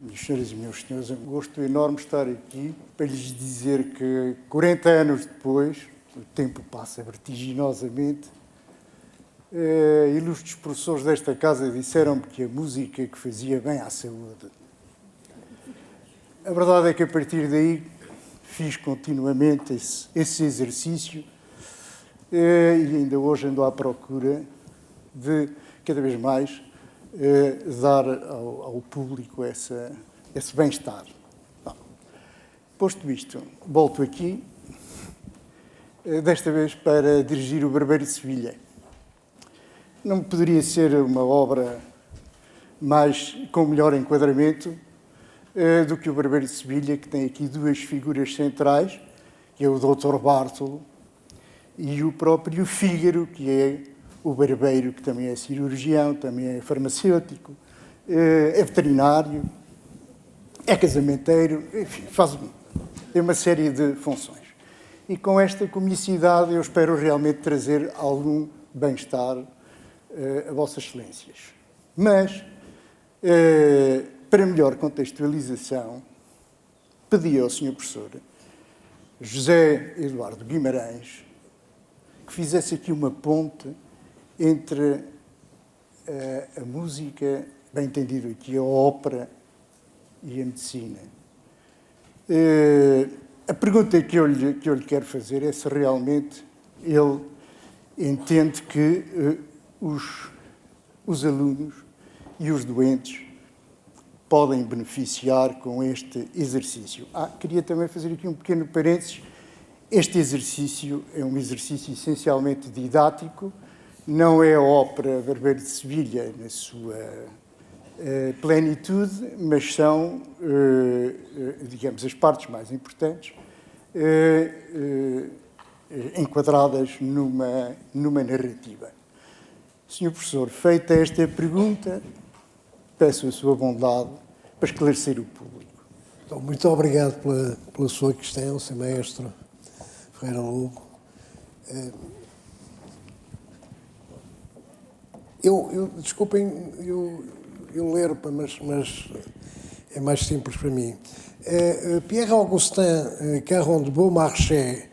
Minhas senhoras e meus senhores, é um gosto enorme estar aqui para lhes dizer que 40 anos depois, o tempo passa vertiginosamente, ilustres professores desta casa disseram-me que a música que fazia bem à saúde. A verdade é que a partir daí fiz continuamente esse exercício e ainda hoje ando à procura de, cada vez mais, dar ao público esse bem-estar. Bom, posto isto, volto aqui, desta vez para dirigir o Barbeiro de Sevilha. Não poderia ser uma obra com melhor enquadramento do que o Barbeiro de Sevilha, que tem aqui duas figuras centrais, que é o Dr. Bartolo e o próprio Fígaro, que é o barbeiro, que também é cirurgião, também é farmacêutico, é veterinário, é casamenteiro, enfim, tem uma série de funções. E com esta comicidade eu espero realmente trazer algum bem-estar a Vossas Excelências. Mas, para melhor contextualização, pedi ao Sr. Professor José Eduardo Guimarães que fizesse aqui uma ponte entre a música, bem entendido aqui, a ópera e a medicina. A pergunta que eu lhe quero fazer é se realmente ele entende que os alunos e os doentes podem beneficiar com este exercício. Queria também fazer aqui um pequeno parênteses. Este exercício é um exercício essencialmente didático, não é a ópera Barbeiro de Sevilha na sua plenitude, mas são, digamos, as partes mais importantes enquadradas numa narrativa. Sr. Professor, feita esta pergunta, peço a sua bondade para esclarecer o público. Então, muito obrigado pela sua questão, Sr. Maestro Ferreira Lobo. Desculpem, eu ler, mas é mais simples para mim. Pierre-Augustin Caron de Beaumarchais,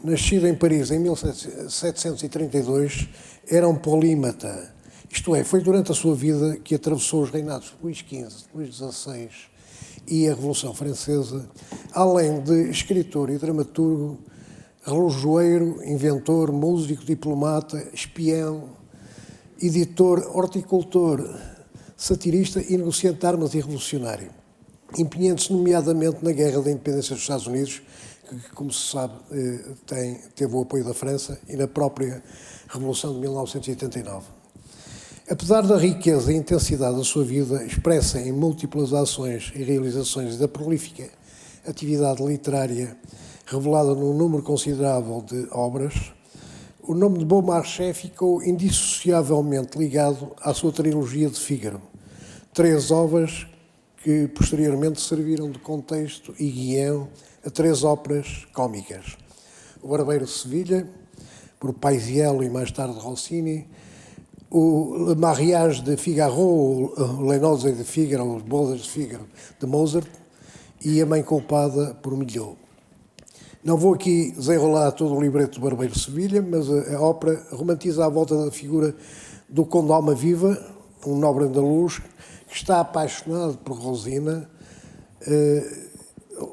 nascido em Paris em 1732, era um polímata. Isto é, foi durante a sua vida que atravessou os reinados de Luís XV, Luís XVI e a Revolução Francesa, além de escritor e dramaturgo, relojoeiro, inventor, músico, diplomata, espião, editor, horticultor, satirista e negociante de armas e revolucionário, empenhando-se nomeadamente na Guerra da Independência dos Estados Unidos, que, como se sabe, teve o apoio da França, e na própria Revolução de 1989. Apesar da riqueza e intensidade da sua vida, expressa em múltiplas ações e realizações da prolífica atividade literária, revelada num número considerável de obras, o nome de Beaumarchais ficou indissociavelmente ligado à sua trilogia de Fígaro, 3 obras que posteriormente serviram de contexto e guião a 3 óperas cómicas. O Barbeiro de Sevilha, por Paisiello e mais tarde Rossini, o Le Mariage de Figaro, o Les Nozze de Figaro, os Bodas de Figaro, de Mozart, e A Mãe Culpada, por Milhaud. Não vou aqui desenrolar todo o libreto do Barbeiro de Sevilha, mas a ópera romantiza à volta da figura do Conde Almaviva, um nobre andaluz, que está apaixonado por Rosina.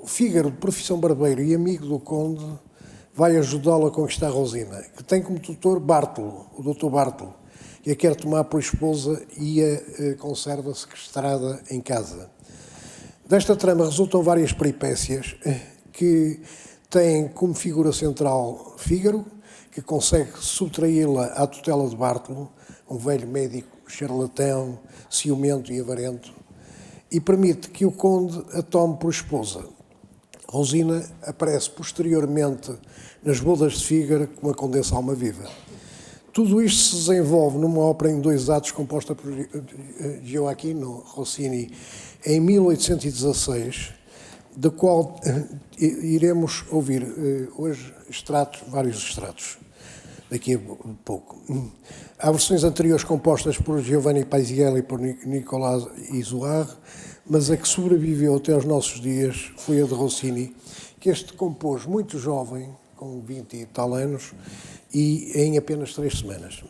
Fígaro, de profissão barbeiro e amigo do Conde, vai ajudá-lo a conquistar Rosina, que tem como tutor Bartolo, o Dr. Bartolo, que a quer tomar por esposa e a conserva sequestrada em casa. Desta trama resultam várias peripécias que têm como figura central Fígaro, que consegue subtraí-la à tutela de Bartolo, um velho médico charlatão, ciumento e avarento, e permite que o conde a tome por esposa. Rosina aparece posteriormente nas Bodas de Fígaro como a Condessa Almaviva. Tudo isto se desenvolve numa ópera em 2 atos composta por Gioacchino Rossini em 1816, da qual iremos ouvir hoje vários extratos, daqui a pouco. Há versões anteriores compostas por Giovanni Paisiello e por Nicolas Isoard, mas a que sobreviveu até aos nossos dias foi a de Rossini, que este compôs muito jovem, com 20 e tal anos, e em apenas 3 semanas.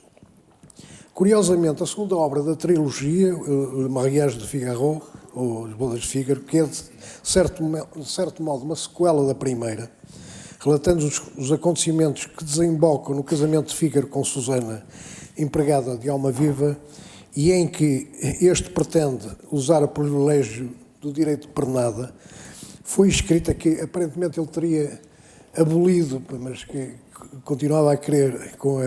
Curiosamente, a segunda obra da trilogia, Le Mariage de Figaro, ou As Bodas de Fígaro, que é, de certo modo, uma sequela da primeira, relatando os acontecimentos que desembocam no casamento de Fígaro com Susana, empregada de alma viva, e em que este pretende usar o privilégio do direito de pernada, foi escrita que aparentemente ele teria abolido, mas que continuava a querer com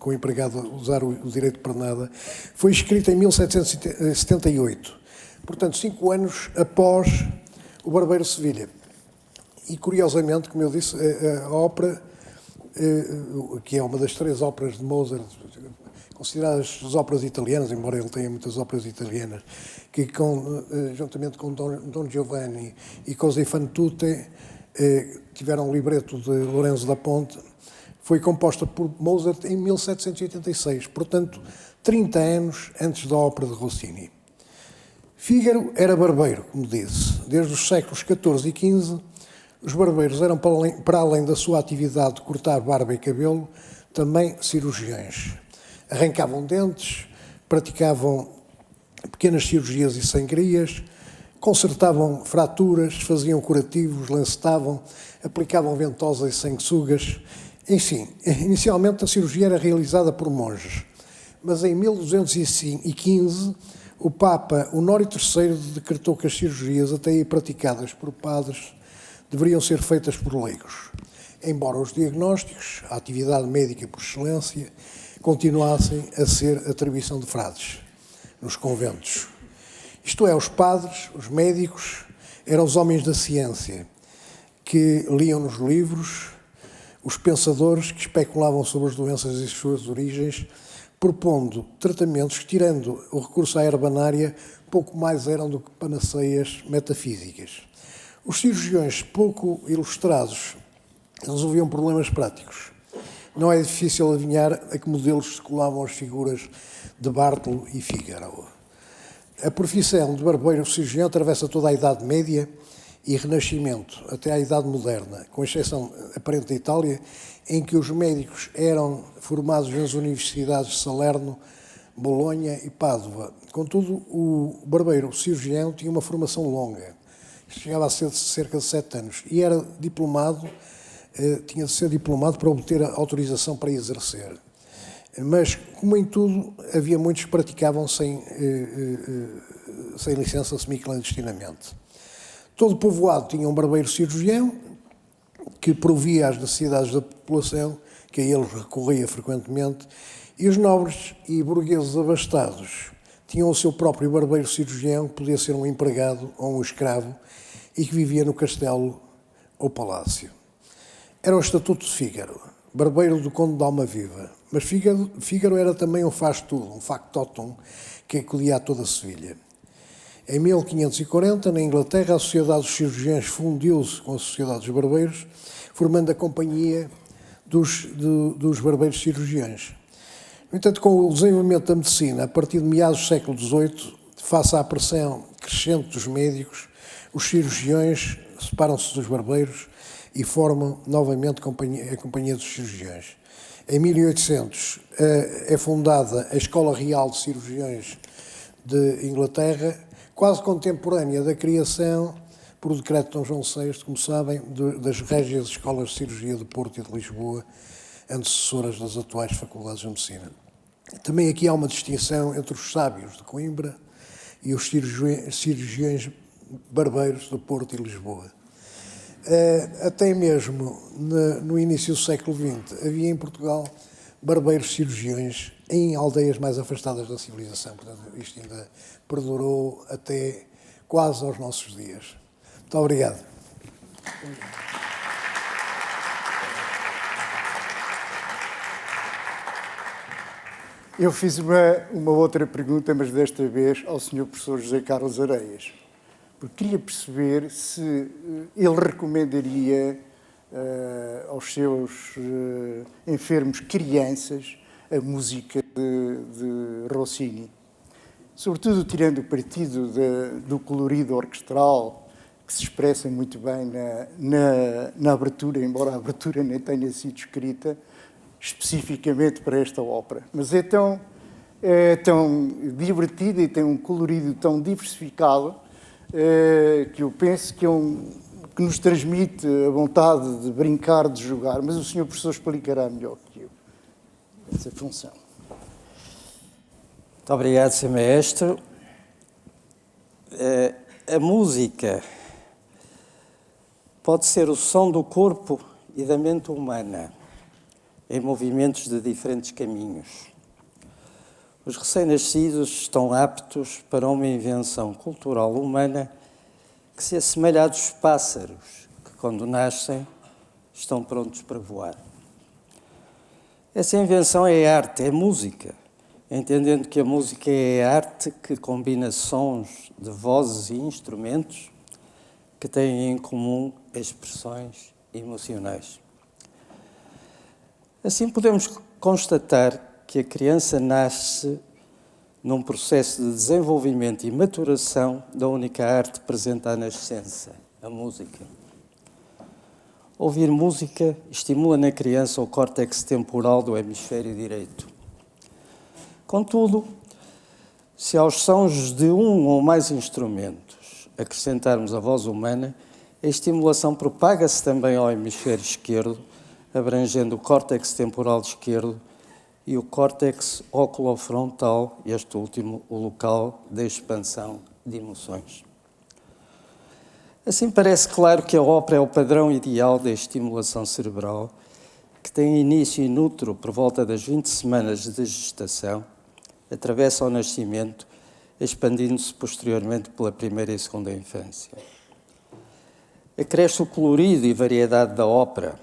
o empregado usar o direito de pernada, foi escrita em 1778, portanto 5 anos após o Barbeiro de Sevilha. E curiosamente, como eu disse, a ópera, que é uma das 3 óperas de Mozart, consideradas as óperas italianas, embora ele tenha muitas óperas italianas, que juntamente com Don Giovanni e Cose fan tutte tiveram o libreto de Lorenzo da Ponte, foi composta por Mozart em 1786, portanto 30 anos antes da ópera de Rossini. Fígaro era barbeiro, como disse. Desde os séculos XIV e XV, os barbeiros eram, para além da sua atividade de cortar barba e cabelo, também cirurgiões. Arrancavam dentes, praticavam pequenas cirurgias e sangrias, consertavam fraturas, faziam curativos, lancetavam, aplicavam ventosas e sanguessugas. Enfim, inicialmente a cirurgia era realizada por monges, mas em 1215 o Papa Honório III decretou que as cirurgias, até aí praticadas por padres, deveriam ser feitas por leigos, embora os diagnósticos, a atividade médica por excelência, continuassem a ser atribuição de frades nos conventos. Isto é, os padres, os médicos, eram os homens da ciência que liam nos livros, os pensadores que especulavam sobre as doenças e suas origens, propondo tratamentos que, tirando o recurso à herbanária, pouco mais eram do que panaceias metafísicas. Os cirurgiões pouco ilustrados resolviam problemas práticos. Não é difícil adivinhar a que modelos se colavam as figuras de Bartolo e Fígaro. A profissão de barbeiro-cirurgião atravessa toda a Idade Média e Renascimento, até à Idade Moderna, com exceção aparente da Itália, em que os médicos eram formados nas universidades de Salerno, Bolonha e Pádua. Contudo, o barbeiro-cirurgião tinha uma formação longa, chegava a ser de cerca de 7 anos, e era diplomado, tinha de ser diplomado para obter a autorização para exercer. Mas, como em tudo, havia muitos que praticavam sem licença semi-clandestinamente. Todo o povoado tinha um barbeiro-cirurgião que provia as necessidades da população, que a eles recorria frequentemente, e os nobres e burgueses abastados tinham o seu próprio barbeiro-cirurgião, que podia ser um empregado ou um escravo, e que vivia no castelo ou palácio. Era o Estatuto de Fígaro, barbeiro do Conde de Almaviva, mas Fígaro era também um faz-tudo, um factotum, que acudia a toda a Sevilha. Em 1540, na Inglaterra, a Sociedade dos Cirurgiões fundiu-se com a Sociedade dos Barbeiros, formando a Companhia dos Barbeiros Cirurgiões. No entanto, com o desenvolvimento da medicina, a partir de meados do século XVIII, face à pressão crescente dos médicos, os cirurgiões separam-se dos barbeiros e formam novamente a Companhia dos Cirurgiões. Em 1800 é fundada a Escola Real de Cirurgiões de Inglaterra, quase contemporânea da criação, por decreto de Dom João VI, como sabem, das Régias Escolas de Cirurgia de Porto e de Lisboa, antecessoras das atuais faculdades de medicina. Também aqui há uma distinção entre os sábios de Coimbra e os cirurgiões barbeiros de Porto e Lisboa. Até mesmo no início do século XX havia em Portugal barbeiros cirurgiões em aldeias mais afastadas da civilização. Portanto, isto ainda perdurou até quase aos nossos dias. Muito obrigado. Eu fiz uma outra pergunta, mas desta vez ao Sr. Professor José Carlos Areias, porque queria perceber se ele recomendaria aos seus enfermos crianças a música de Rossini. sobretudo tirando o partido do colorido orquestral, que se expressa muito bem na abertura, embora a abertura nem tenha sido escrita especificamente para esta ópera. Mas é tão divertida e tem um colorido tão diversificado que eu penso que que nos transmite a vontade de brincar, de jogar, mas o senhor professor explicará melhor que eu essa função. Muito obrigado, Sr. Maestro. A música pode ser o som do corpo e da mente humana, em movimentos de diferentes caminhos. Os recém-nascidos estão aptos para uma invenção cultural humana que se assemelha à dos pássaros, que quando nascem estão prontos para voar. Essa invenção é arte, é música, entendendo que a música é a arte que combina sons de vozes e instrumentos que têm em comum expressões emocionais. Assim podemos constatar que a criança nasce num processo de desenvolvimento e maturação da única arte presente à nascença, a música. Ouvir música estimula na criança o córtex temporal do hemisfério direito. Contudo, se aos sons de um ou mais instrumentos acrescentarmos a voz humana, a estimulação propaga-se também ao hemisfério esquerdo, abrangendo o córtex temporal esquerdo e o córtex oculofrontal, este último, o local da expansão de emoções. Assim parece claro que a ópera é o padrão ideal da estimulação cerebral, que tem início in utero por volta das 20 semanas de gestação, atravessa o nascimento, expandindo-se posteriormente pela primeira e segunda infância. Acresce o colorido e variedade da ópera,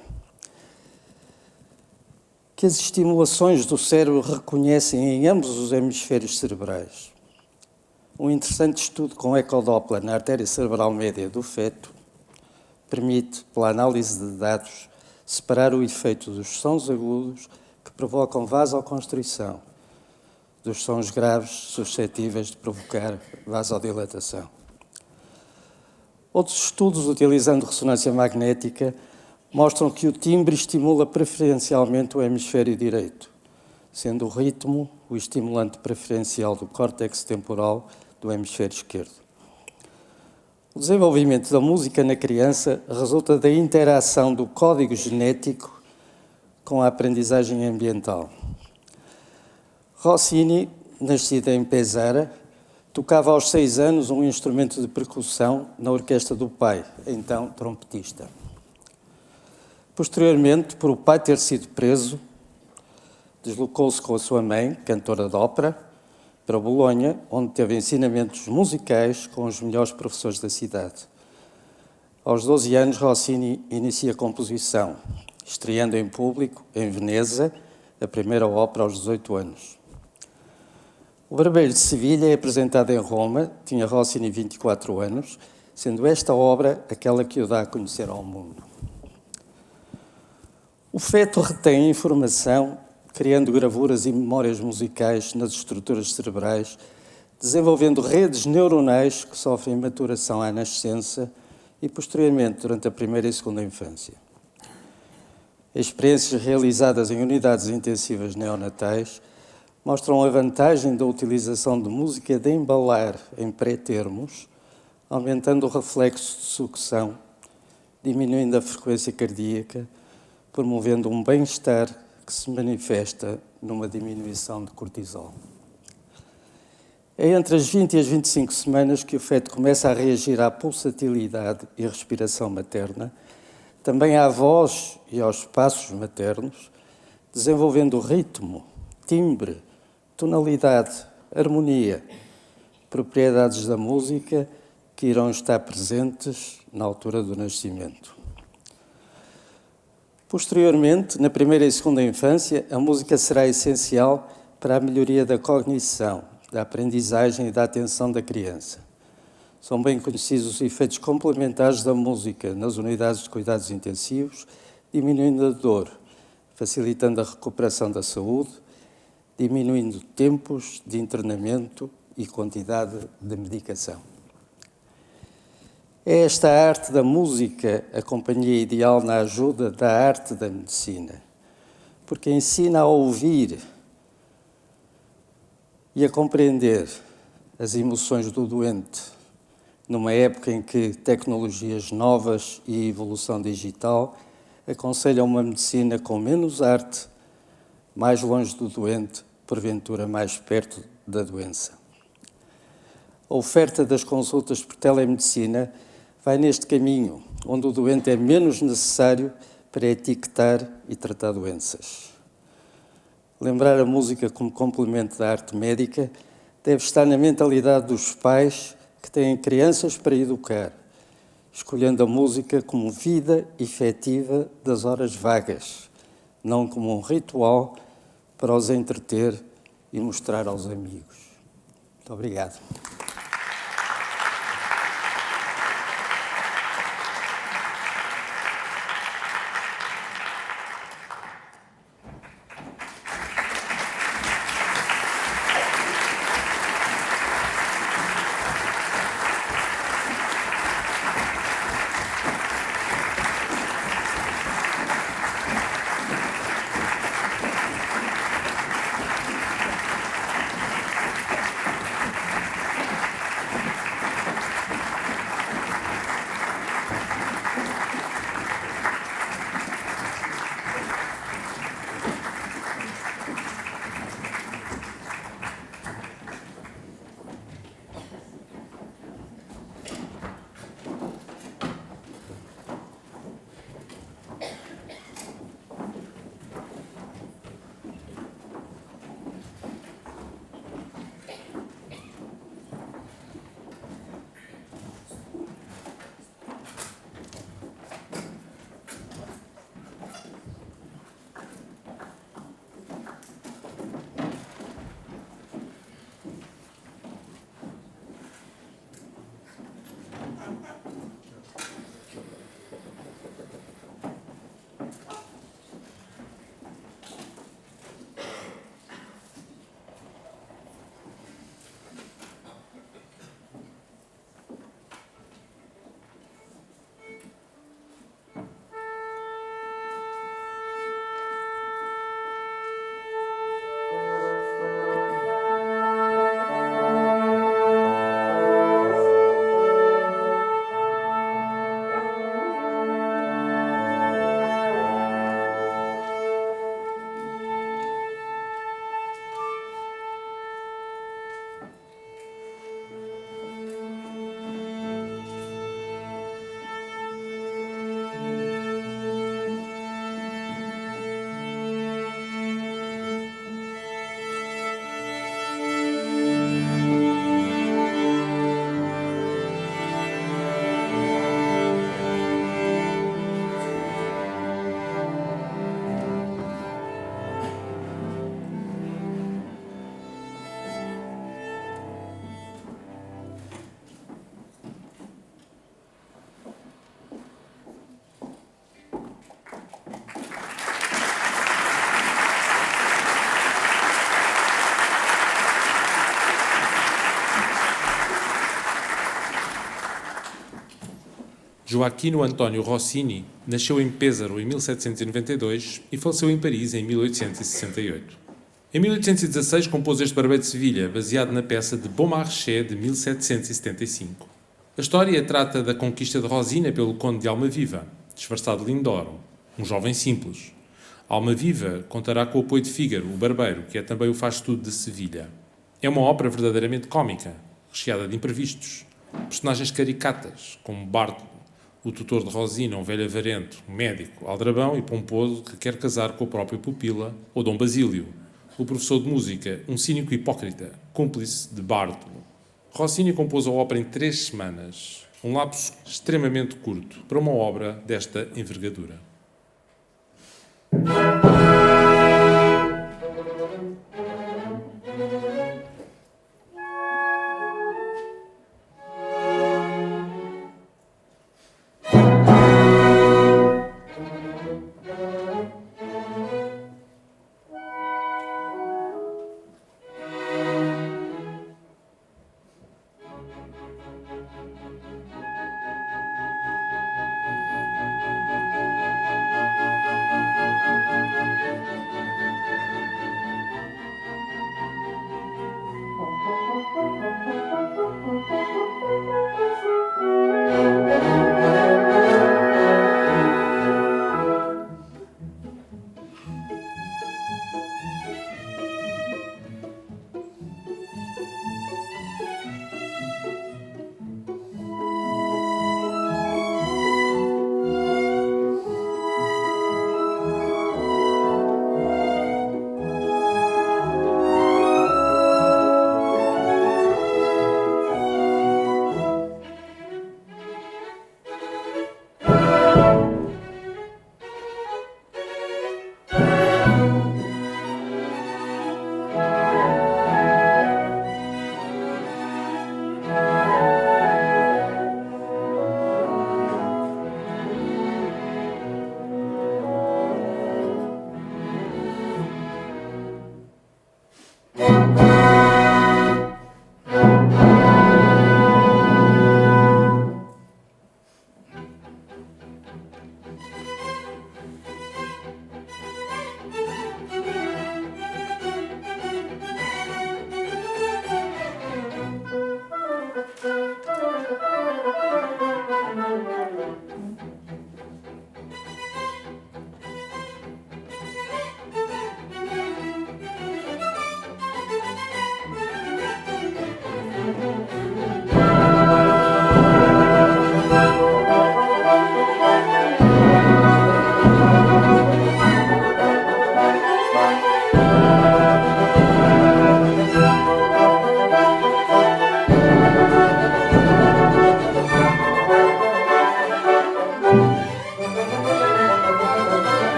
que as estimulações do cérebro reconhecem em ambos os hemisférios cerebrais. Um interessante estudo com ecodoppler na artéria cerebral média do feto permite, pela análise de dados, separar o efeito dos sons agudos que provocam vasoconstrição dos sons graves suscetíveis de provocar vasodilatação. Outros estudos utilizando ressonância magnética mostram que o timbre estimula preferencialmente o hemisfério direito, sendo o ritmo o estimulante preferencial do córtex temporal do hemisfério esquerdo. O desenvolvimento da música na criança resulta da interação do código genético com a aprendizagem ambiental. Rossini, nascido em Pesara, tocava aos 6 anos um instrumento de percussão na orquestra do pai, então trompetista. Posteriormente, por o pai ter sido preso, deslocou-se com a sua mãe, cantora de ópera, para Bolonha, onde teve ensinamentos musicais com os melhores professores da cidade. Aos 12 anos, Rossini inicia a composição, estreando em público, em Veneza, a primeira ópera aos 18 anos. O Barbeiro de Sevilha é apresentado em Roma, tinha Rossini 24 anos, sendo esta obra aquela que o dá a conhecer ao mundo. O feto retém informação, criando gravuras e memórias musicais nas estruturas cerebrais, desenvolvendo redes neuronais que sofrem maturação à nascença e, posteriormente, durante a primeira e segunda infância. Experiências realizadas em unidades intensivas neonatais mostram a vantagem da utilização de música de embalar em pré-termos, aumentando o reflexo de sucção, diminuindo a frequência cardíaca, promovendo um bem-estar que se manifesta numa diminuição de cortisol. É entre as 20 e as 25 semanas que o feto começa a reagir à pulsatilidade e respiração materna, também à voz e aos passos maternos, desenvolvendo ritmo, timbre, tonalidade, harmonia, propriedades da música que irão estar presentes na altura do nascimento. Posteriormente, na primeira e segunda infância, a música será essencial para a melhoria da cognição, da aprendizagem e da atenção da criança. São bem conhecidos os efeitos complementares da música nas unidades de cuidados intensivos, diminuindo a dor, facilitando a recuperação da saúde, diminuindo tempos de internamento, e quantidade de medicação. É esta arte da música a companhia ideal na ajuda da arte da medicina, porque ensina a ouvir e a compreender as emoções do doente, numa época em que tecnologias novas e evolução digital aconselham uma medicina com menos arte, mais longe do doente, porventura mais perto da doença. A oferta das consultas por telemedicina vai neste caminho, onde o doente é menos necessário para etiquetar e tratar doenças. Lembrar a música como complemento da arte médica deve estar na mentalidade dos pais que têm crianças para educar, escolhendo a música como vida efetiva das horas vagas, não como um ritual para os entreter e mostrar aos amigos. Muito obrigado. Joaquino António Rossini nasceu em Pézaro em 1792 e faleceu em Paris em 1868. Em 1816 compôs este Barbeiro de Sevilha, baseado na peça de Beaumarchais de 1775. A história trata da conquista de Rosina pelo conde de Almaviva, disfarçado de Lindoro, um jovem simples. Almaviva contará com o apoio de Fígaro, o barbeiro, que é também o faz-tudo de Sevilha. É uma ópera verdadeiramente cómica, recheada de imprevistos, personagens caricatas, como Bartolo, o tutor de Rosina, um velho avarento, um médico, aldrabão e pomposo que quer casar com a própria pupila, ou Dom Basílio, o professor de música, um cínico hipócrita, cúmplice de Bartolo. Rossini compôs a ópera em 3 semanas, um lapso extremamente curto para uma obra desta envergadura.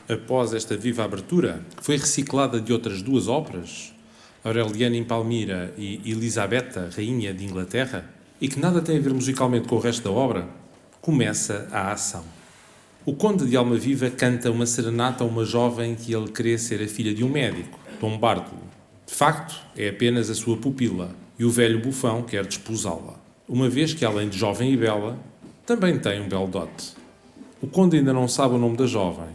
Após esta viva abertura, foi reciclada de outras duas óperas, Aureliana em Palmira e Elisabetta, Rainha de Inglaterra, e que nada tem a ver musicalmente com o resto da obra, começa a ação. O conde de Almaviva canta uma serenata a uma jovem que ele crê ser a filha de um médico, Dom Bartolo. De facto, é apenas a sua pupila, e o velho bufão quer desposá-la, uma vez que, além de jovem e bela, também tem um belo dote. O conde ainda não sabe o nome da jovem,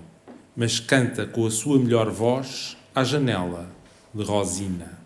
mas canta com a sua melhor voz à janela de Rosina.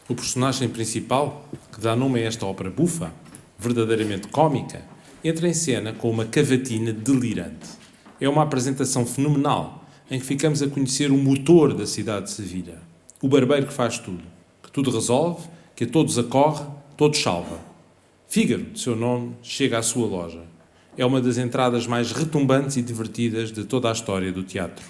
O personagem principal, que dá nome a esta ópera bufa, verdadeiramente cómica, entra em cena com uma cavatina delirante. É uma apresentação fenomenal, em que ficamos a conhecer o motor da cidade de Sevilha, o barbeiro que faz tudo, que tudo resolve, que a todos acorre, todos salva. Fígaro, de seu nome, chega à sua loja. É uma das entradas mais retumbantes e divertidas de toda a história do teatro.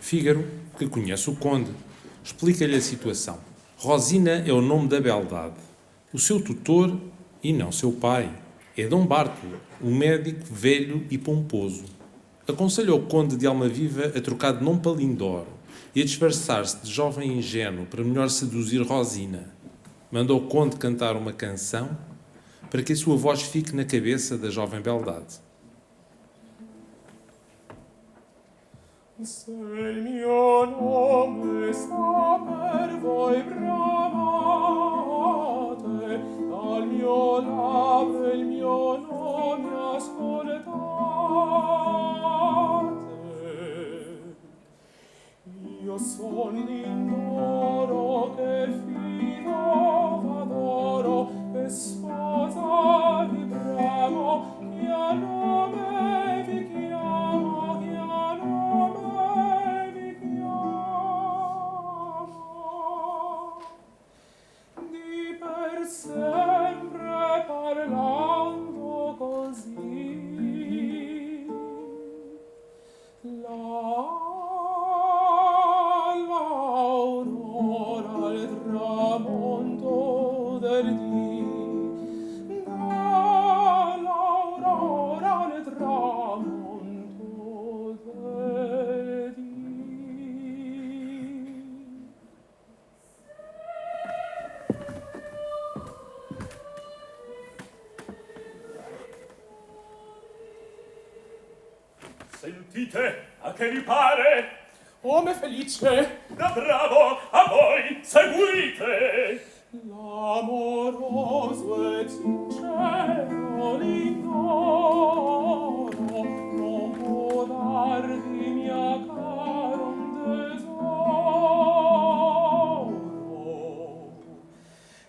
Fígaro, que conhece o conde, explica-lhe a situação. Rosina é o nome da beldade. O seu tutor, e não seu pai, é Dom Bartolo, um médico velho e pomposo. Aconselha o conde de Almaviva a trocar de nome para Lindoro e a disfarçar-se de jovem ingênuo para melhor seduzir Rosina. Manda o conde cantar uma canção para que a sua voz fique na cabeça da jovem beldade. Se il mio nome sta per voi bramare, dal mio labbro il mio nome ascoltate. Io son l'indoro che fido v'adoro e sposa vi bramo, che a nome vi chiamo, che a nome vi chiamo. Di per sempre parlando così, l'aurora al tramonto del dì, l'aurora al tramonto del dì. Sentite, a che vi pare? Oh, me felice! Da bravo, a voi, seguite! L'amoroso e sincero l'indoro non può darvi mia cara un tesoro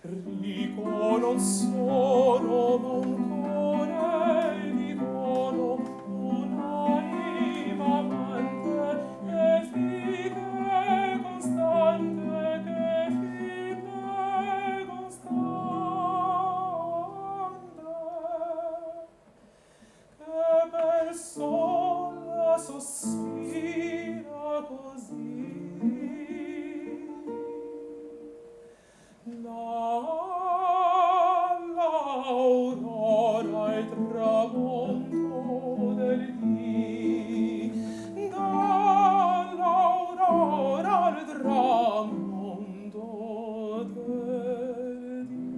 ricco non sono ma un cuore vi dono un'anima amante e fide costante che fide costante che persona sospira così l'aurora e tramonto del dì, dall'aurora al tramonto del dì.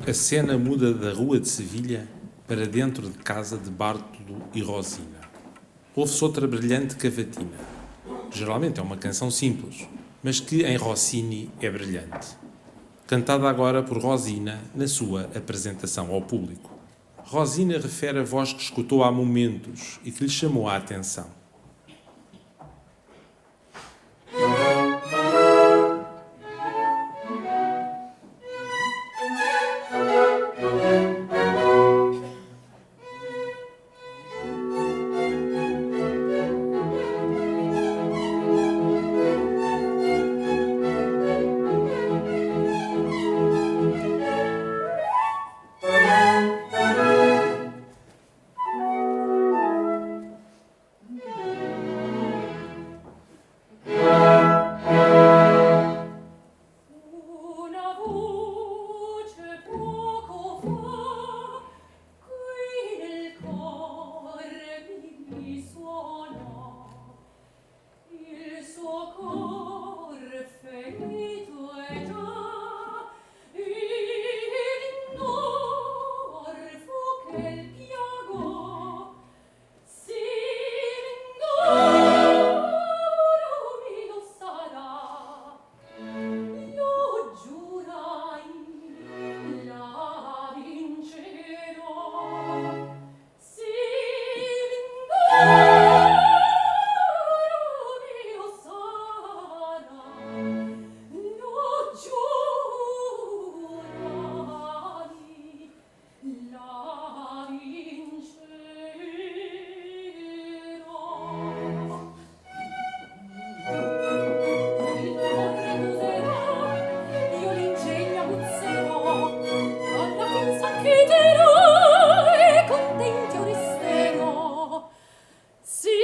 A cena muda da rua de Sevilha para dentro de casa de Bartolo e Rosina. Ouve-se outra brilhante cavatina. Geralmente é uma canção simples, mas que em Rossini é brilhante. Cantada agora por Rosina na sua apresentação ao público. Rosina refere a voz que escutou há momentos e que lhe chamou a atenção. Una voce poco fa qui nel cuore mi suona, il suo cor ferito è già l'indorfo che il piago, sì l'indoro mio sarà. Lo giurai, la vincerò, sì l'indoro mio sarà, lo giurai, la vincerò. Il torre muserò, io l'ingegno aguzzerò, alla fin s'acchiterò e contento resterò. Sì,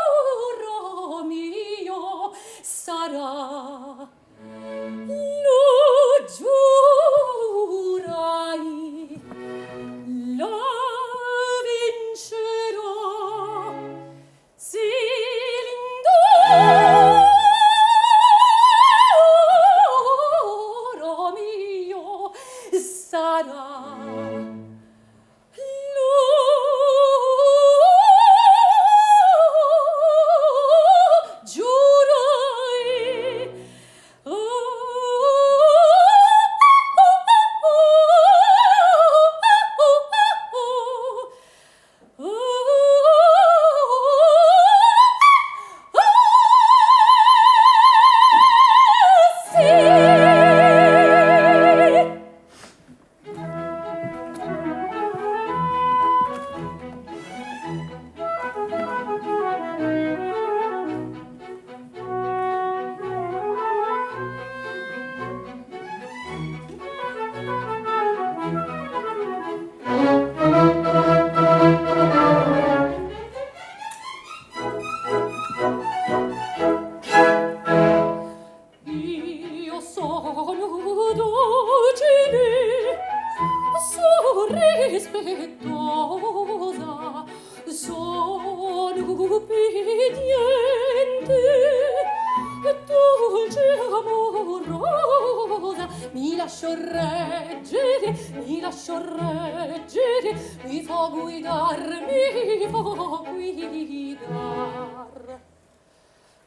l'indoro mio sarà, lo giurai, la vincerò, sì docile, rispettosa, sono ubbidiente, dolce amorosa, mi lascio reggere, mi fa guidar.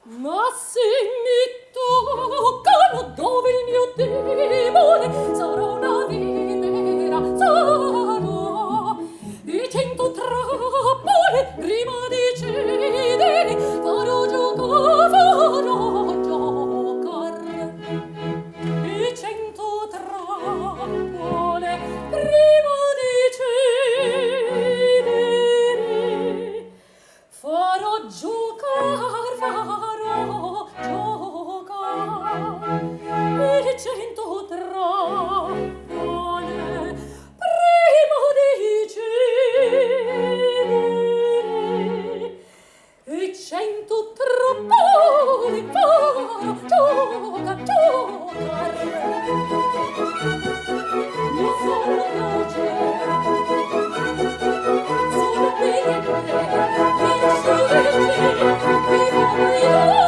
Ma se mi toccano dove il mio debole, sarò una vipera, sarò, e 100 trappole prima di cedere, farò giocare, e 100 trappole prima di cedere, farò giocare, e 100 trappole prima di cedere, e 100 trappole farò giocare. Io sono dolce, sono obbediente, mi lascio leggere, mi fa guidare.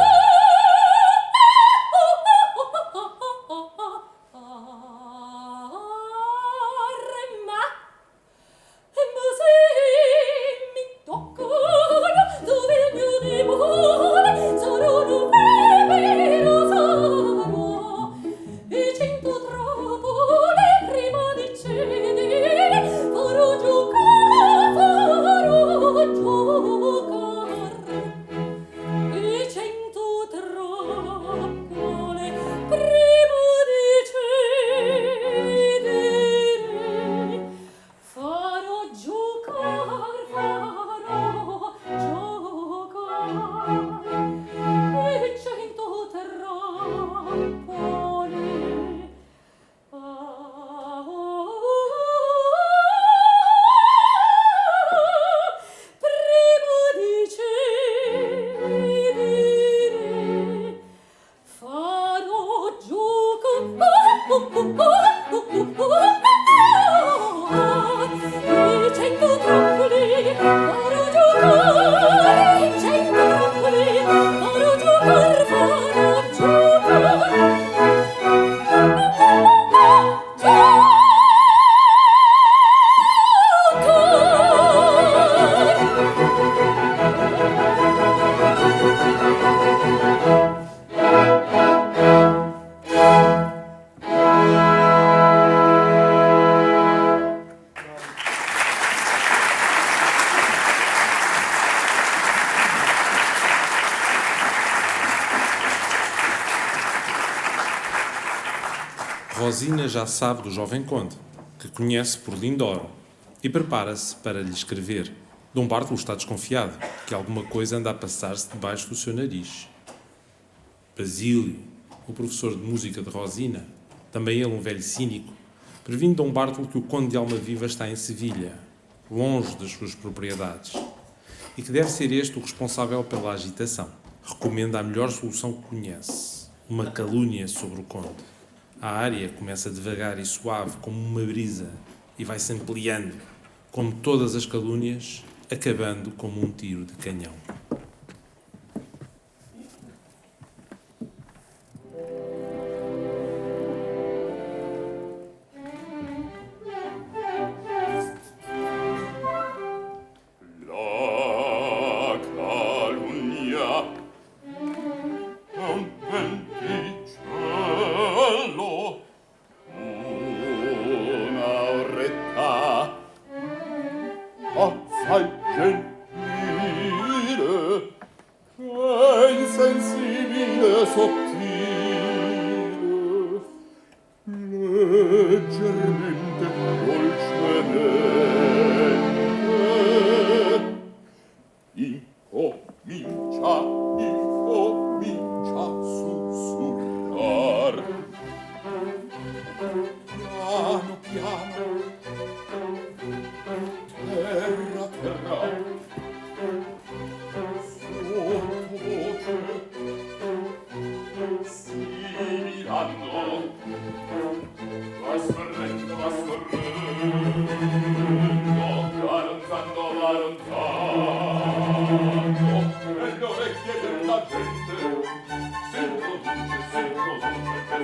Rosina já sabe do jovem conde, que conhece por Lindoro, e prepara-se para lhe escrever. Dom Bartolo está desconfiado que alguma coisa anda a passar-se debaixo do seu nariz. Basílio, o professor de música de Rosina, também ele um velho cínico, previne Dom Bartolo que o conde de Almaviva está em Sevilha, longe das suas propriedades, e que deve ser este o responsável pela agitação. Recomenda a melhor solução que conhece, uma calúnia sobre o conde. A área começa devagar e suave como uma brisa e vai se ampliando, como todas as calúnias, acabando como um tiro de canhão.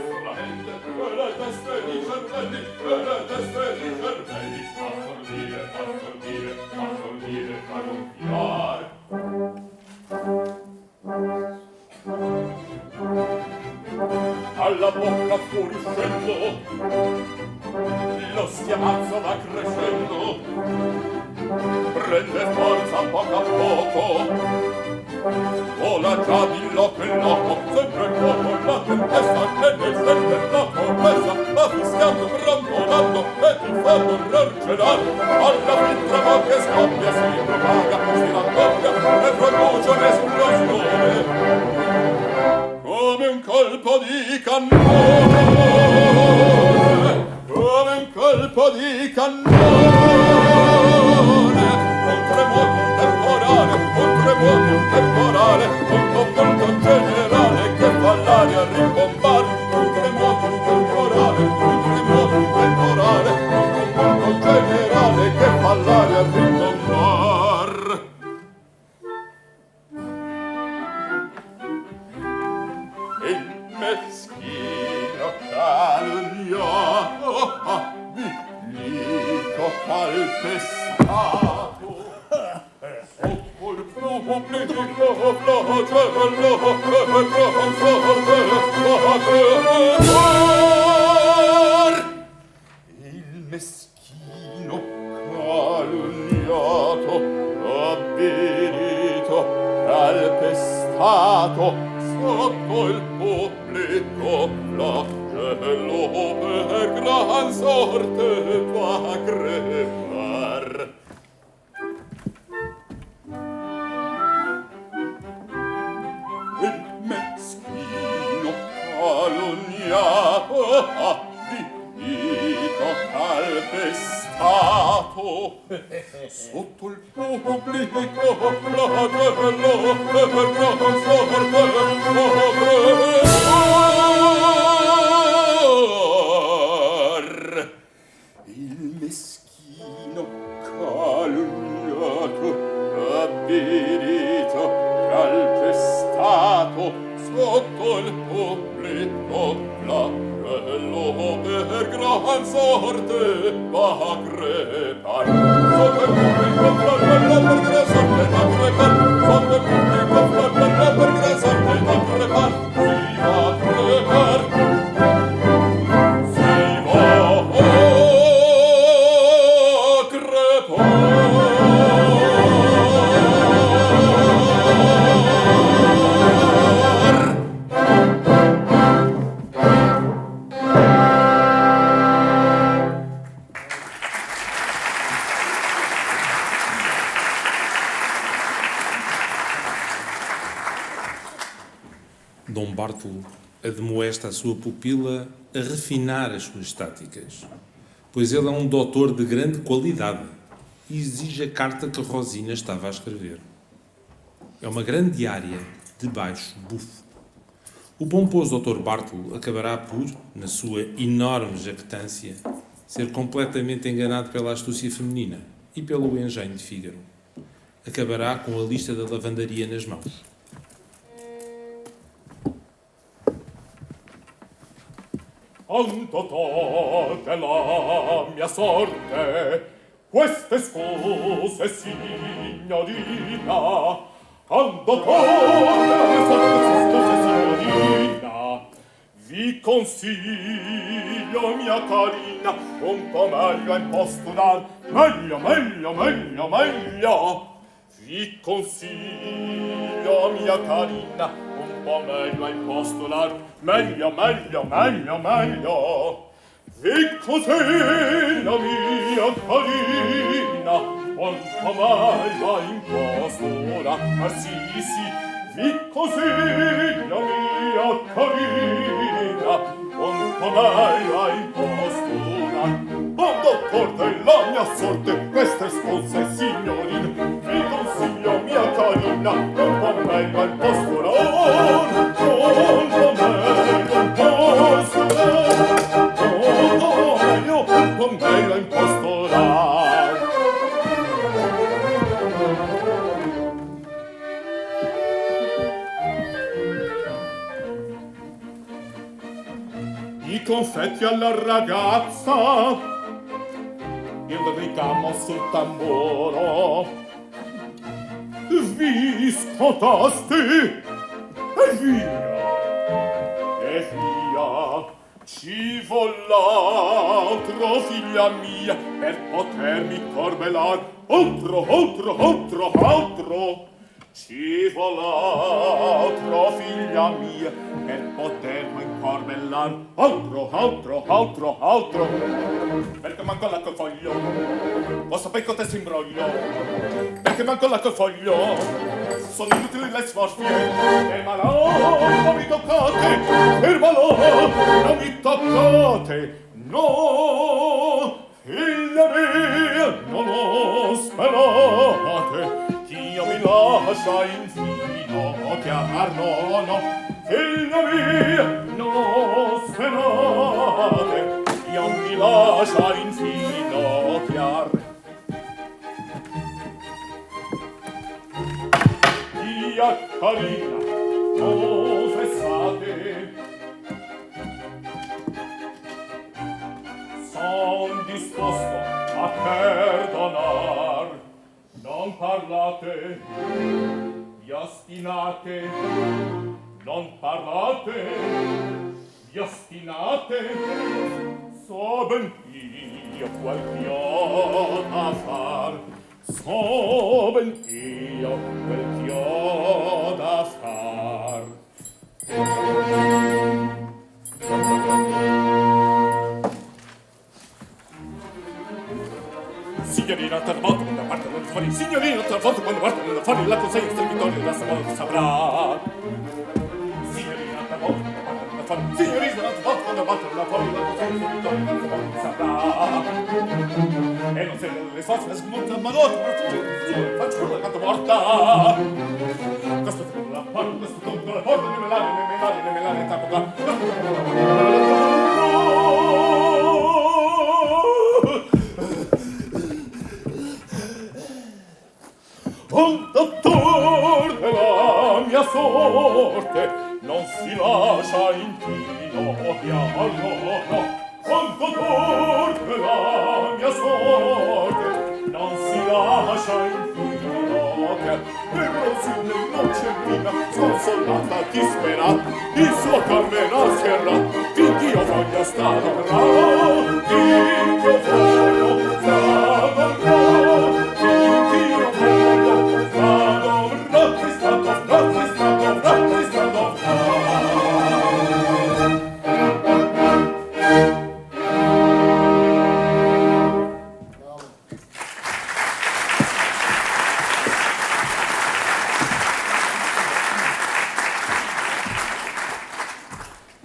solamente e le teste di cervelli, e le teste di cervelli, a stordire, a stordire, a stordire, a gonfiare. Alla bocca fuoriuscendo, lo schiamazzo va crescendo, prende forza poco a poco, vola già di loco in loco, sempre come la tempesta che nel sempre la promessa va fischiando, brontolando e ti fa dover celare. Alla fin trama che scoppia si propaga, si raddoppia e produce un'esplosione come un colpo di cannone, come un colpo di cannone. Un tremoto temporale, un tremoto temporale, un convulto generale che fa l'aria rimbombare. Un tremoto temporale, un tremoto temporale, un convulto generale che fa l'aria rimbombare. Il meschino calunniato, abilito calpestato, sotto il pubblico flagello e gran sorte va il meschino calunniato, abilito calpestato, sotto il pubblico flagello per gran sorte va crepar. Il meschino calunniato, abilito calpestato, sotto il pubblico flagello per gran sorte va crepar. Il meschino calunniato, abilito calpestato, sotto il pubblico flagello per gran sorte va crepar. Sotto il pubblico flagello per gran sorte va crepar. Sotto il pubblico flagello per gran sorte va crepar. Si va crepar. Si va crepar. Dom Bartolo admoesta a sua pupila a refinar as suas táticas, pois ele é um doutor de grande qualidade e exige a carta que Rosina estava a escrever. É uma grande área de baixo bufo. O pomposo Dr. Bartolo acabará por, na sua enorme jactância, ser completamente enganado pela astúcia feminina e pelo engenho de Fígaro. Acabará com a lista da lavandaria nas mãos. Quanto tolte la mia sorte queste scuse, signorina, quanto tolte queste scuse, signorina, vi consiglio, mia carina, un po' meglio in posto dar, meglio, meglio, meglio, meglio. Vi consiglio, mia carina, un po' meglio in posto dar, meglio, meglio, meglio, meglio. Vi consiglio, mia carina, un po' meglio in posto dar, sì, sì. Vi consiglio, mia carina, un po' meglio in posto dar. Un dottor della mia sorte, queste scuse, signorina, vi consiglio, mia carina, un po' meglio in posto dar, un po' meglio in posto dar, un po' meglio in posto dar. i confetti alla ragazza, il ricamo sul tamburo, vi scotaste e via, e via. Ci vol l'altro, figlia mia, per potermi corbelar, altro, altro, altro, altro. Ci vol l'altro, figlia mia, per potermi corbellar, altro, altro, altro, altro. Perché manco là col foglio, lo sapete cotesto imbroglio, perché manco là col foglio, sono inutili le sforzie, fermalo, non mi toccate, fermalo, non mi toccate, no, figlia mia, non lo sperate. Io mi lascia infino chiamar no, figlia mia, non sperate. Io mi lascia infino chiar. Via carina, confessate, son disposto a perdonar. Non parlate, vi ostinate, non parlate, vi ostinate, so ben io quel che ho da far, so ben io quel che ho da far. Signorina, talvolta quando partono fuori, signorina, talvolta quando partono fuori, la consegna strepitoria la saprà. Signorina, talvolta quando partono fuori, signorina, talvolta quando partono fuori, la consegna strepitoria la saprà. E non sei le sforze, la smonta, ma no, faccio quello canto morta. Questo è la porta, questo è la porta, ne melare, tappo qua. Contattor della mia sorte non si lascia inchino no. Contattor della mia sorte non si lascia inchino per Rosina innocentina sconsolata, disperata, il suo cammino sierra, finché io voglio stare là, finché io voglio stare là.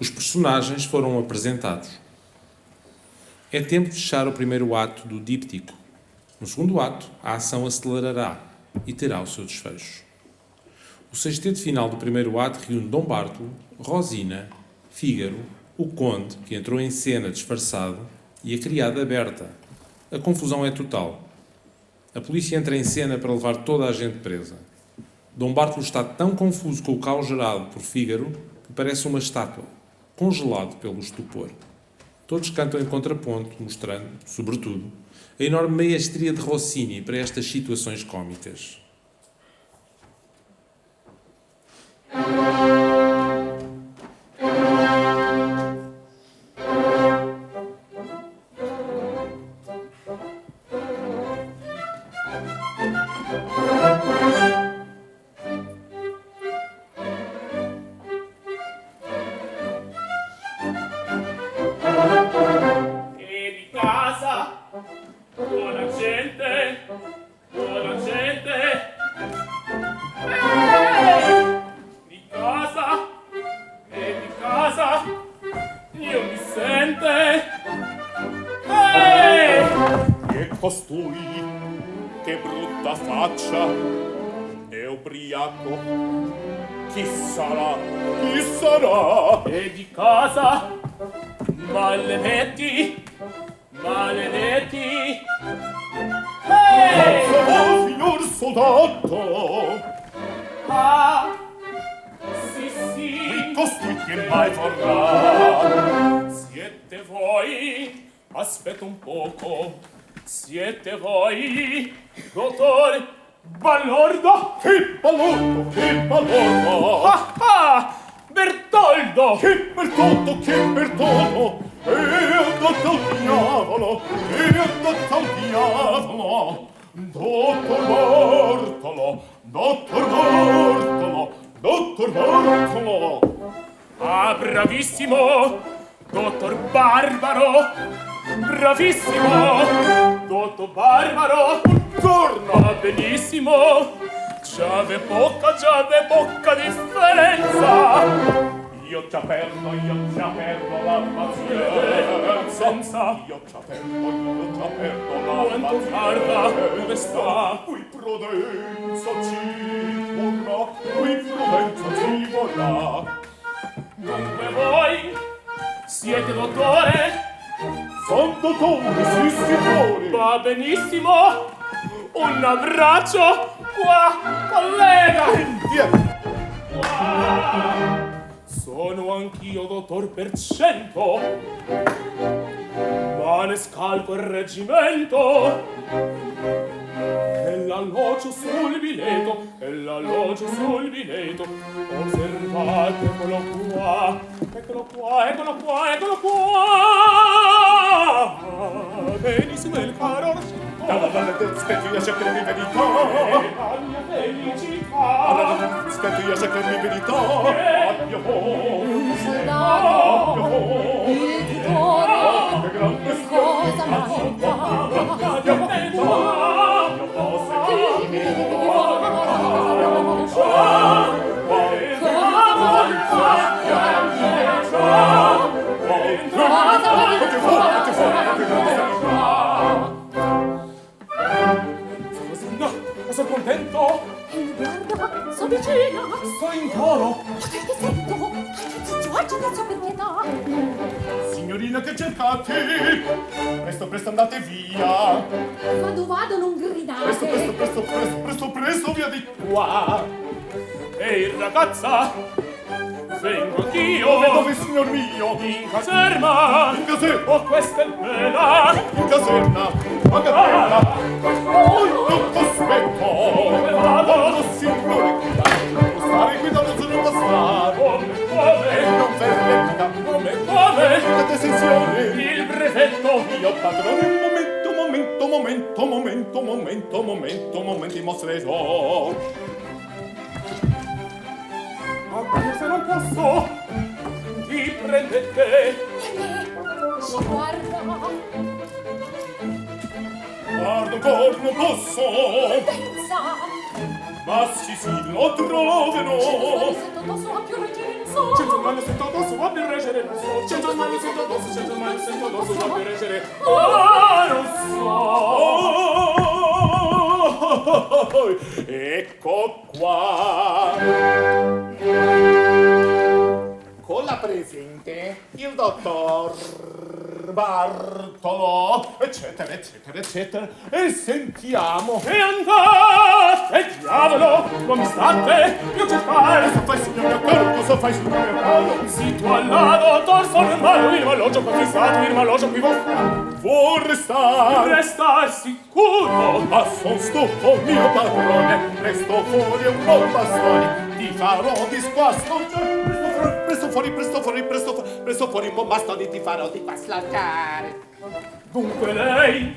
Os personagens foram apresentados. É tempo de fechar o primeiro ato do díptico. No segundo ato, a ação acelerará e terá o seu desfecho. O sexteto final do primeiro ato reúne Dom Bartolo, Rosina, Fígaro, o Conde, que entrou em cena disfarçado, e a criada Berta. A confusão é total. A polícia entra em cena para levar toda a gente presa. Dom Bartolo está tão confuso com o caos gerado por Fígaro que parece uma estátua, congelado pelo estupor. Todos cantam em contraponto, mostrando, sobretudo, a enorme maestria de Rossini para estas situações cómicas. Costui, che brutta faccia, è ubriaco, chi sarà, chi sarà? E di casa, maledetti, maledetti. Oh, signor soldato! Ah, sì, sì. Costui che mai vorrà, si è Siete voi? Aspetta un poco. Siete voi, dottor Balordo? Che balordo, che balordo! Ah, ah! Bertoldo! Che Bertoldo, che Bertoldo! E andato al diavolo, e andato al diavolo! Dottor Bartolo, dottor Bartolo, dottor Bartolo! Ah, bravissimo, dottor Barbaro! Bravissimo, dottor Barbaro! Torna! Va benissimo, c'ave poca differenza! Io ci perdo la pazienza. Io ci perdo la Quanto tarda, dove sta? Qui prudenza ci vorrà, qui prudenza ci vorrà. Dunque voi siete dottore? Son dottore, sì signore. Va benissimo, un abbraccio qua, collega! Qua. Sono anch'io dottor per cento, ma ne scalco il reggimento. E l'alloggio sul biletto, e l'alloggio sul biletto. Osservate, eccolo qua, eccolo qua, eccolo qua, eccolo qua. Benissimo il caro Aspetta, io cercherò di verità. la mia felicità. Aspetta, io cercherò di verità. Addio, Soldato, il tutore, cosa manca? Sono contento, Guarda, so vicina. sto in coro. Che sento? Giorgio, adesso per pietà. signorina che cercate? Presto, presto andate via. Vado, non Presto, gridate. presto, via di Qua. Ehi, ragazza, vengo anch'io. Dove, signor mio? In caserma. In caserma. Oh, questa è bella. In caserma. Ma che bella. Oh, non t'aspetto. Dove vado? Oh, signore, non stare qui da non sono passato. Come? Non fermetta. Come? Che sensione. Il brevetto. Io padrone, momento, ti mostrerò. Ma se non posso, ti prendete. Ci guarda. Guarda ancora, non posso. Pensa. Ma sì, lo troverò. Sento addosso a più reggenza. 100 mani sotto addosso, va per reggere il so. 100 mani sotto addosso, 100 mani sotto addosso, va per reggere. Oh, non so. Ecco qua. Con la presente il dottor Bartolo, eccetera. E sentiamo. E andate, diavolo, non state più a cercare. Cosa fai, signore caro? Cosa fai, signore caro? Zitto al lato, torso nel mano, il malogio qua fissato, il malogio qui Vuol restare? Resta sicuro. Ma son stufo, mio padrone. Presto fuori un buon bastone. Ti farò di squasto. Presto fuori un buon bastone. Ti farò di qua slanciare. Dunque lei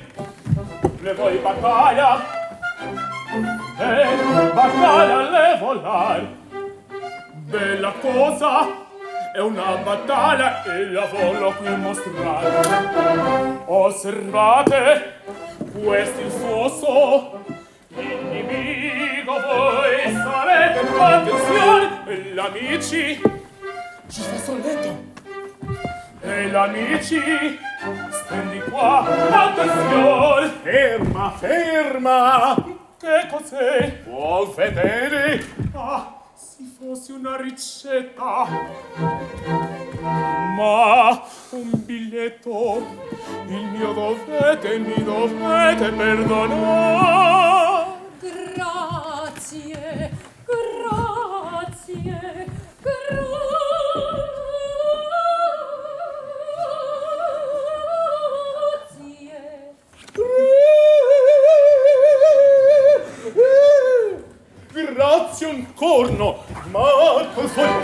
le vuoi battaglia e battaglia le volar. Bella cosa è una battaglia e la voglio qui mostrare. Osservate questo il fosso, l'inimico voi sarete. Attenzione, e l'amici ci fa solletto. E l'amici, stendi qua, attenzione! Ferma! Che cos'è? Vuol vedere? Ah, se fosse una ricetta! Ma un biglietto, il mio dovete, mi dovete perdonare! Grazie.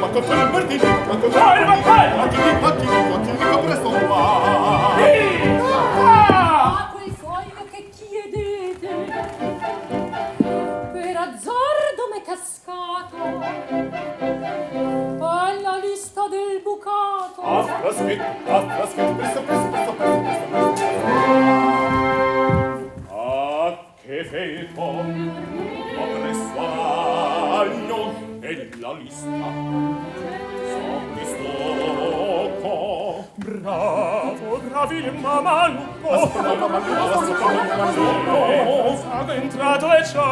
Ecco per Martini, ecco per Martini, presto qua. Ah, quel foglio che chiedete per azzardo m'è cascato alla lista del bucato. Presto, presto. Ah, che feto, ho presso agno e la lista. Bravo, bravil mamalucco. Sono entrato e ciò.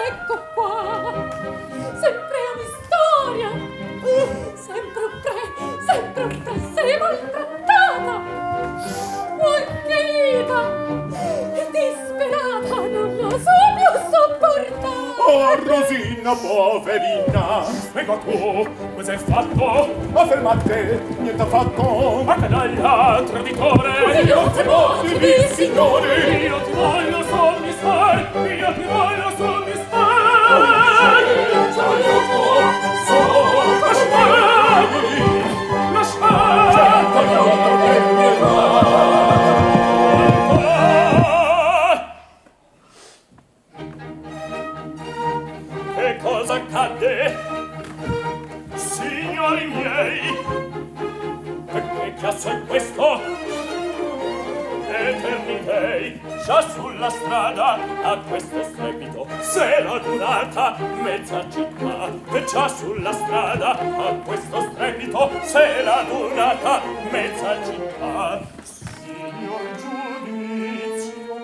Ecco qua, sempre una storia, sempre sei maltrattata, mucchita e disperata, non lo so più sopportare. Oh, Rosina, poverina, Spiega tu, cos'hai fatto? affermate, niente affatto. Ma canaglia, traditore! Io ti voglio, signore. Io ti voglio sommissare! Io ti voglio sommissare! Che cosa accadde? Signori miei, che chiasso è questo? Eternitei, già sulla strada a questo strepito s'è radunata mezza città. E già sulla strada a questo strepito s'è radunata mezza città. Signor giudizio,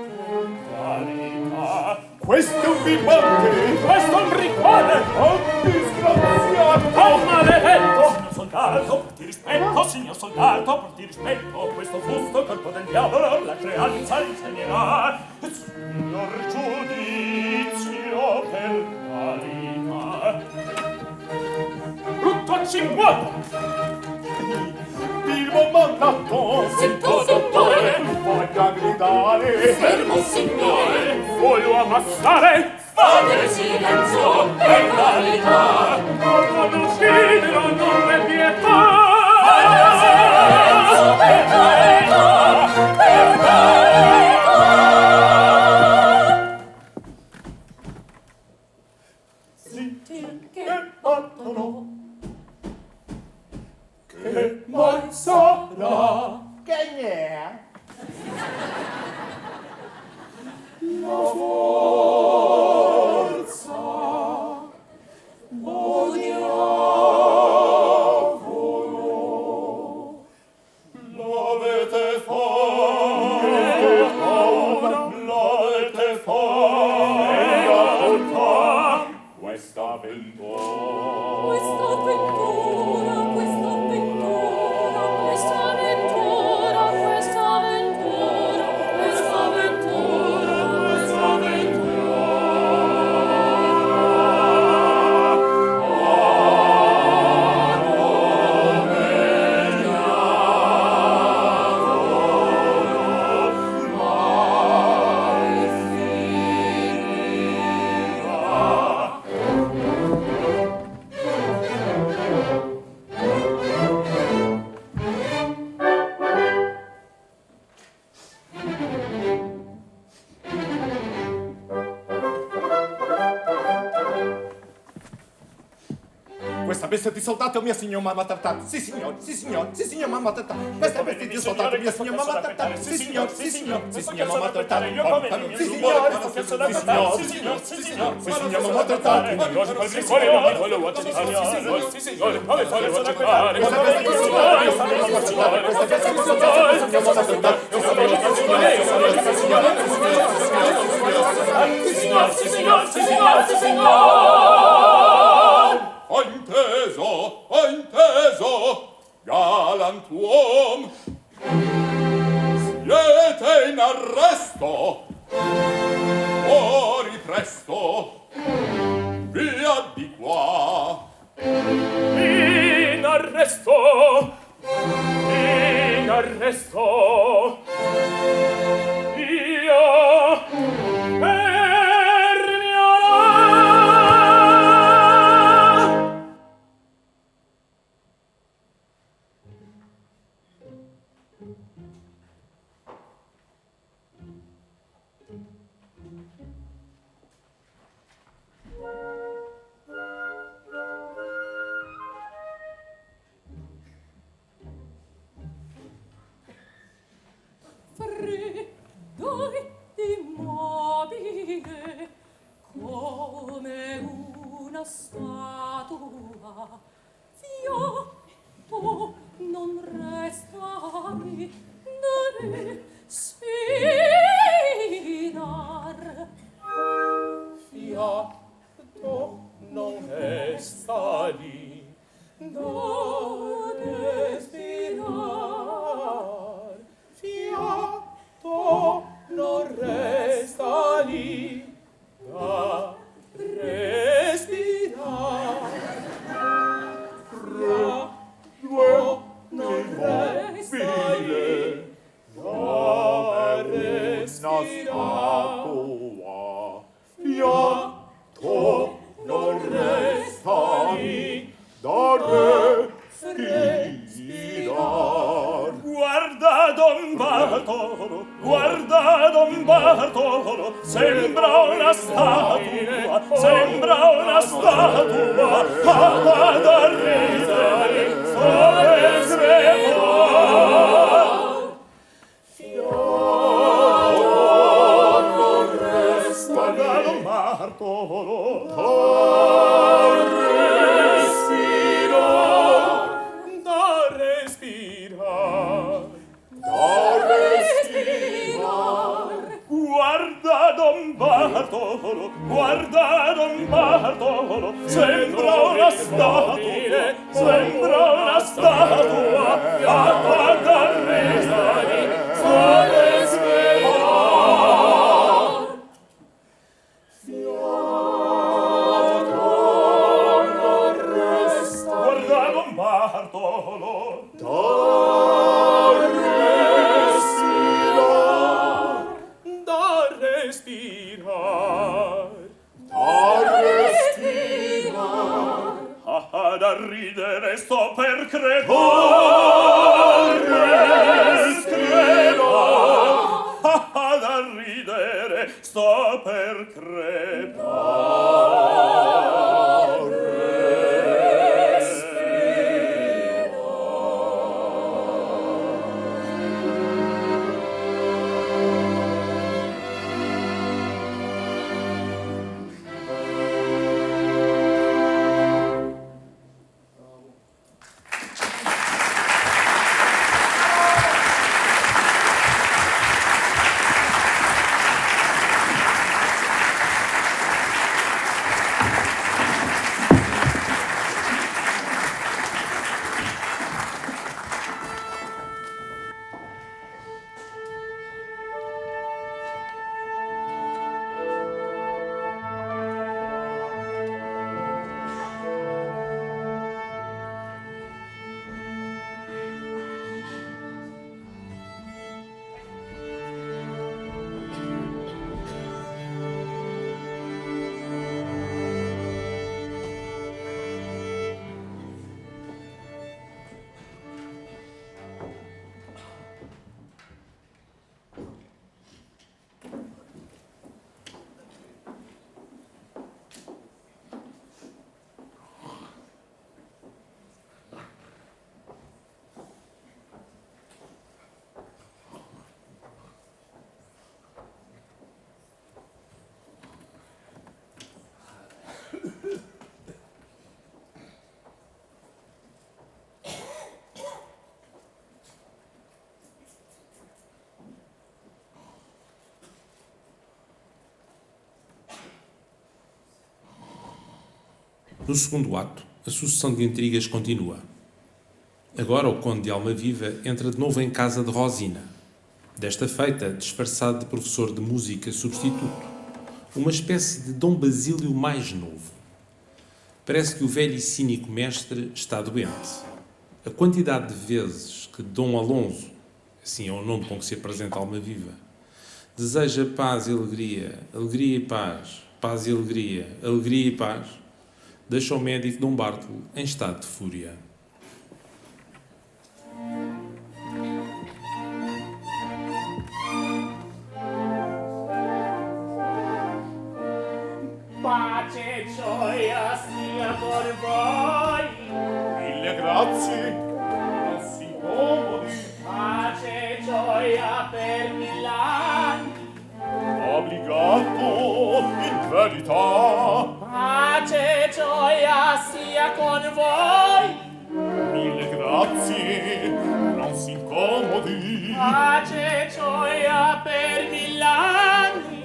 carità. Questo è un birbante, Questo è un briccone! oh disgraziato. Oh maledetto! Signor soldato, ti rispetto, signor soldato, ti rispetto. Questo fusto colpo del diavolo la creanza insegnerà. Signor giudizio per carità. Brutto accinguato! Birbo mandato, Zitto, signore. voglia gridare. Fermo, signore. Voglio ammassare! Fate silenzio, per carità. Non uccidere, non è pietà! Fate silenzio, per carità, per carità. Zitti che battono, Che mai sarà? Che n'è? La forza o diavolo l'avete fatta, l'avete fatta questa avventura. Questa avventura, questa avventura, questa avventura, questa avventura, questa avventura, questa Questa bestia di soldato mia signor mamma trattata. Sì signor, mamma trattata. Questa bestia di soldato mia signor mamma trattata. Sì signor, mamma trattata. Sì signor, mamma trattata. Signor, inteso, galantuom. Siete in arresto, fuori presto, via di qua. In arresto, in arresto, io per mio freddo immobile come una statua, fiato non restavi da respirar. fiato non resta lì Da respirar. Fiato non resta lì da respirar. Fiato non resta lì da respirar. Fiato non resta lì da respirar. Guarda Don Bartolo, guarda Don Bartolo, sembra una statua, sembra una statua, da ridere, sole srepar. Fiato non resta lì, guarda Don Bartolo, da respirar. Guarda Don Bartolo, guarda Don Bartolo, sembra una statua, sembra una statua, acqua da ridere, sole srepar. Fiato non resta, guarda Don Bartolo, da respirar. Da ridere sto per crepar, da ridere sto per crepar. No segundo ato, a sucessão de intrigas continua. Agora o conde de Almaviva entra de novo em casa de Rosina, desta feita disfarçado de professor de música substituto, uma espécie de Dom Basílio mais novo. Parece que o velho e cínico mestre está doente. A quantidade de vezes que Dom Alonso, assim é o nome com que se apresenta Almaviva, deseja paz e alegria, alegria e paz, paz e alegria, alegria e paz, deixa o médico Dom Bartolo em estado de fúria. Pace e gioia sia con voi. Mille grazie, non si incomodi. Pace e gioia per 1000 anni. Obbligato, in verità. Pace e gioia sia con voi. Mille grazie, non si incomodi. Pace e gioia per 1000 anni.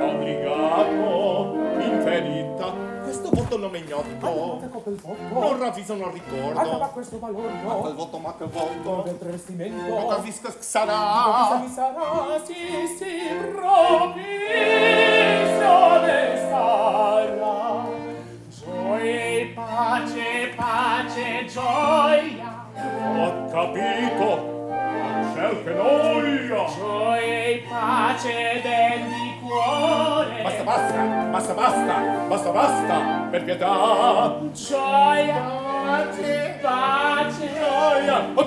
Obbligato, in verità. Questo voto non è ignoto. Quel voto. Non ravviso, non ricordo. Ma questo valore. Ma quel voto, ma quel voto. Del travestimento. Non capisco che Cosa sarà. mi sarà? Sì, proprio ne sarà. Gioia e pace, pace e gioia. Ho capito. Ciel che noia. Gioia e pace del di cuore. Basta, basta, basta, basta, basta, basta, per pietà. Gioia, pace, pace. Gioia, ho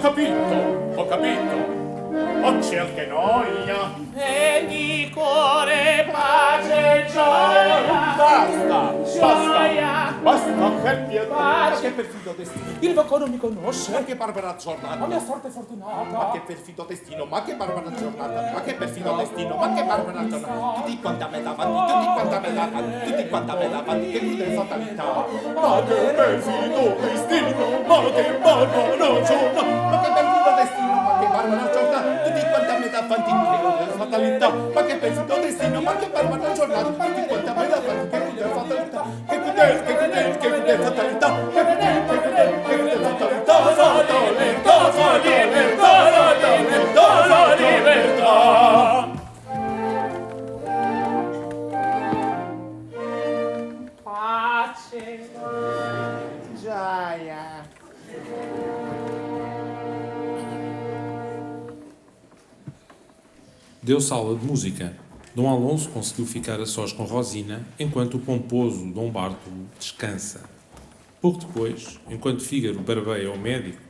capito. Oh ciel che noia. Del di cuore, pace e gioia. Basta, Gioia. basta, per pietà. Pace. Ma che perfido destino. Il Vacco non mi conosce. Ma che barbara La giornata. mia sorte fortunata. Ma che perfido destino, ma che barbara giornata. Ma che perfido destino, ma che barbara giornata. Tutti quanta me davanti, tutti quanta me davanti, tutti quanta me davanti. Che crudele fatalità. Ma che perfido destino, ma che barbara giornata. Ma che perfido destino, ma che barbara giornata. Tutti quanta me davanti, che crudele fatalità. Ma che perfido destino, ma che barbara giornata. Tutti quanta me davanti, che crudele fatalità. Che crudele fatalità. Che crudele fatalità. Fa libertà. Pace. Gioia. Deu-se aula de música. Dom Alonso conseguiu ficar a sós com Rosina, enquanto o pomposo Dom Bartolo descansa. Pouco depois, enquanto Fígaro barbeia o médico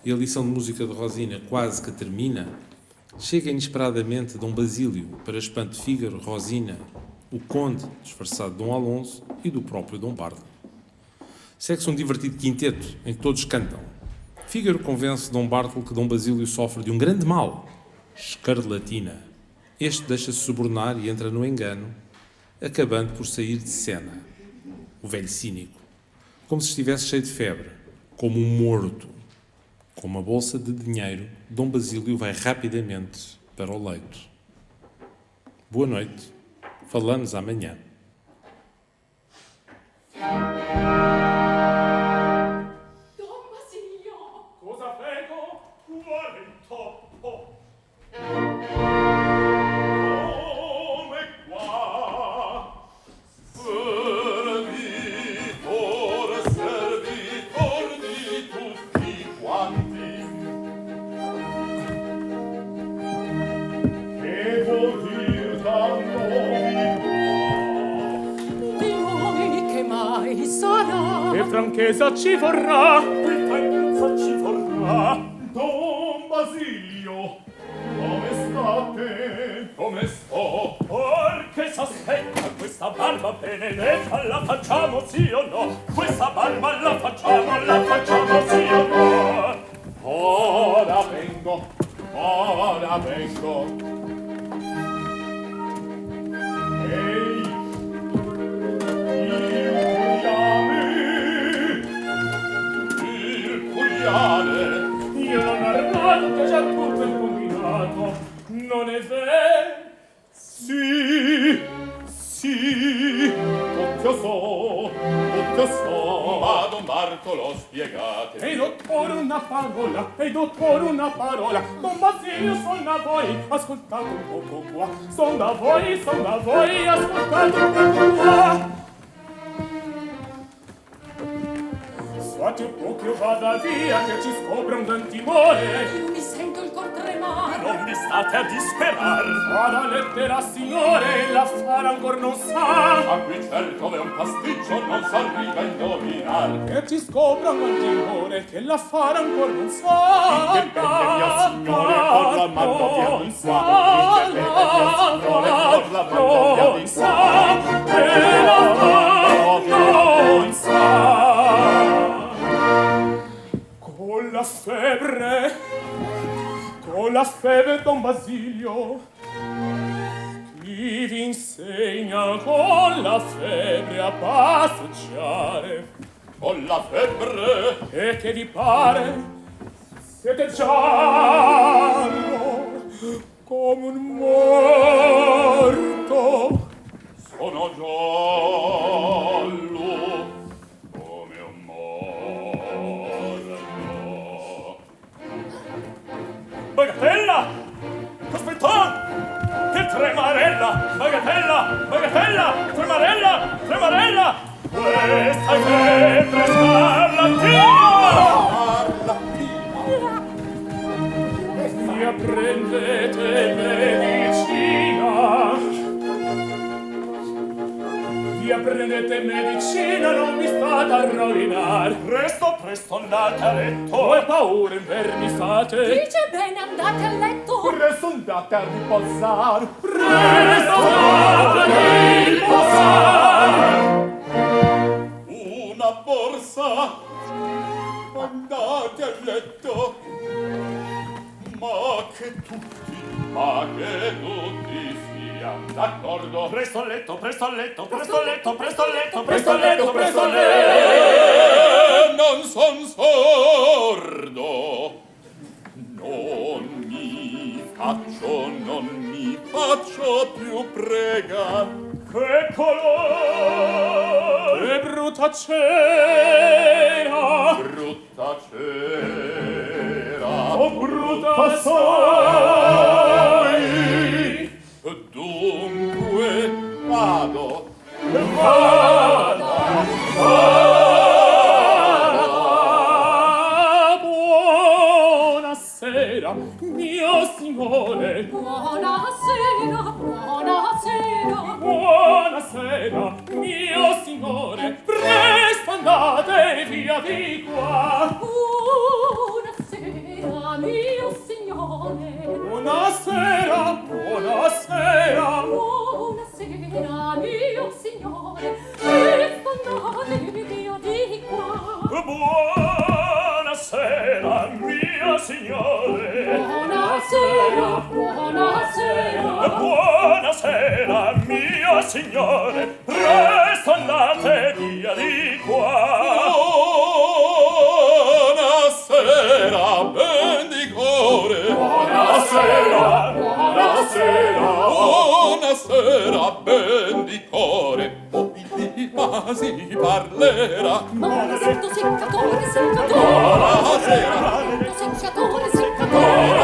e a lição de música de Rosina quase que termina, chega inesperadamente Dom Basílio para espanto de Fígaro, Rosina, o conde, disfarçado de Dom Alonso, e do próprio Dom Bartolo. Segue-se um divertido quinteto em que todos cantam. Fígaro convence Dom Bartolo que Dom Basílio sofre de um grande mal, escarlatina. Este deixa-se subornar e entra no engano, acabando por sair de cena. O velho cínico, como se estivesse cheio de febre, como um morto. Com uma bolsa de dinheiro, Dom Basílio vai rapidamente para o leito. Boa noite. Falamos amanhã. Don Basilio! Cosa prego? Quale intoppo? Come qua, servitor di tutti quanti, che vuol dir tanto Di noi che mai sarà? Che franchezza ci vorrà? Che franchezza ci vorrà? Don Basilio, come state? Come sto? Perché s'aspetta questa barba benedetta? La facciamo sì o no? Questa barba la facciamo sì o no? Ora vengo, ora vengo. Ehi, il curiale. Io non armato che già tutto è combinato. Non è vero? Sì, sì, tutto so, tutto io so. Ma Don Bartolo spiegate. Ehi dottore una parola, Don Basilio son da voi, ascoltate un poco qua. Son da voi, ascoltate un poco qua. Fate un po' che io vada via, che ci scopra un gran timore. Io mi sento il cor tremare. Non vi state a disperar. Vada lettera signore, l'affare ancor non sa. Ma qui certo è un pasticcio, non s'arriva a indovinar. Che ci scopra un gran timore, che l'affare ancor non sa. Indipende mio signore, por la mano via di qua. Indipende mio signore, por la mano via di qua. E l'affare non sa. Con la febbre Don Basilio, chi vi insegna con la febbre a passeggiare? Con la febbre? E che vi pare? Siete giallo come un morto. Sono giallo come un morto. Bagatella! Cospetton! Che tremarella! Bagatella! Bagatella! Tremarella! Tremarella! Questa è febbre scarlattina! Via prendete medicina! Via prendete medicina, non vi state a rovinar. Presto, presto andate a letto. E paura inverni fate. Dice bene, andate a letto. Presto andate a riposare. Presto andate a riposare. Una borsa. Andate a letto. Ma che tutti siamo d'accordo. Presto a letto, presto a letto, presto a letto, presto a letto, presto a letto, presto a letto. Non son sordo. Non mi faccio più pregar. Che colore, che brutta cera, Brutta cera. oh brutta sei. Dunque vado. Buonasera, mio signore. Buonasera, buonasera. Buonasera, mio signore. Presto andate via di qua. Buonasera, mio signore. Buonasera, buonasera. Buonasera, mio signore. Presto andate via di qua. Buonasera, mio signore. Buonasera, buonasera. Buonasera, mio signore. Presto andate via di qua. Buonasera, bendicore. Buonasera, buonasera. Buonasera, bendicore. Ma si parlerà. Maledetto seccatore, seccatore. Buonasera. Maledetto seccatore, seccatore.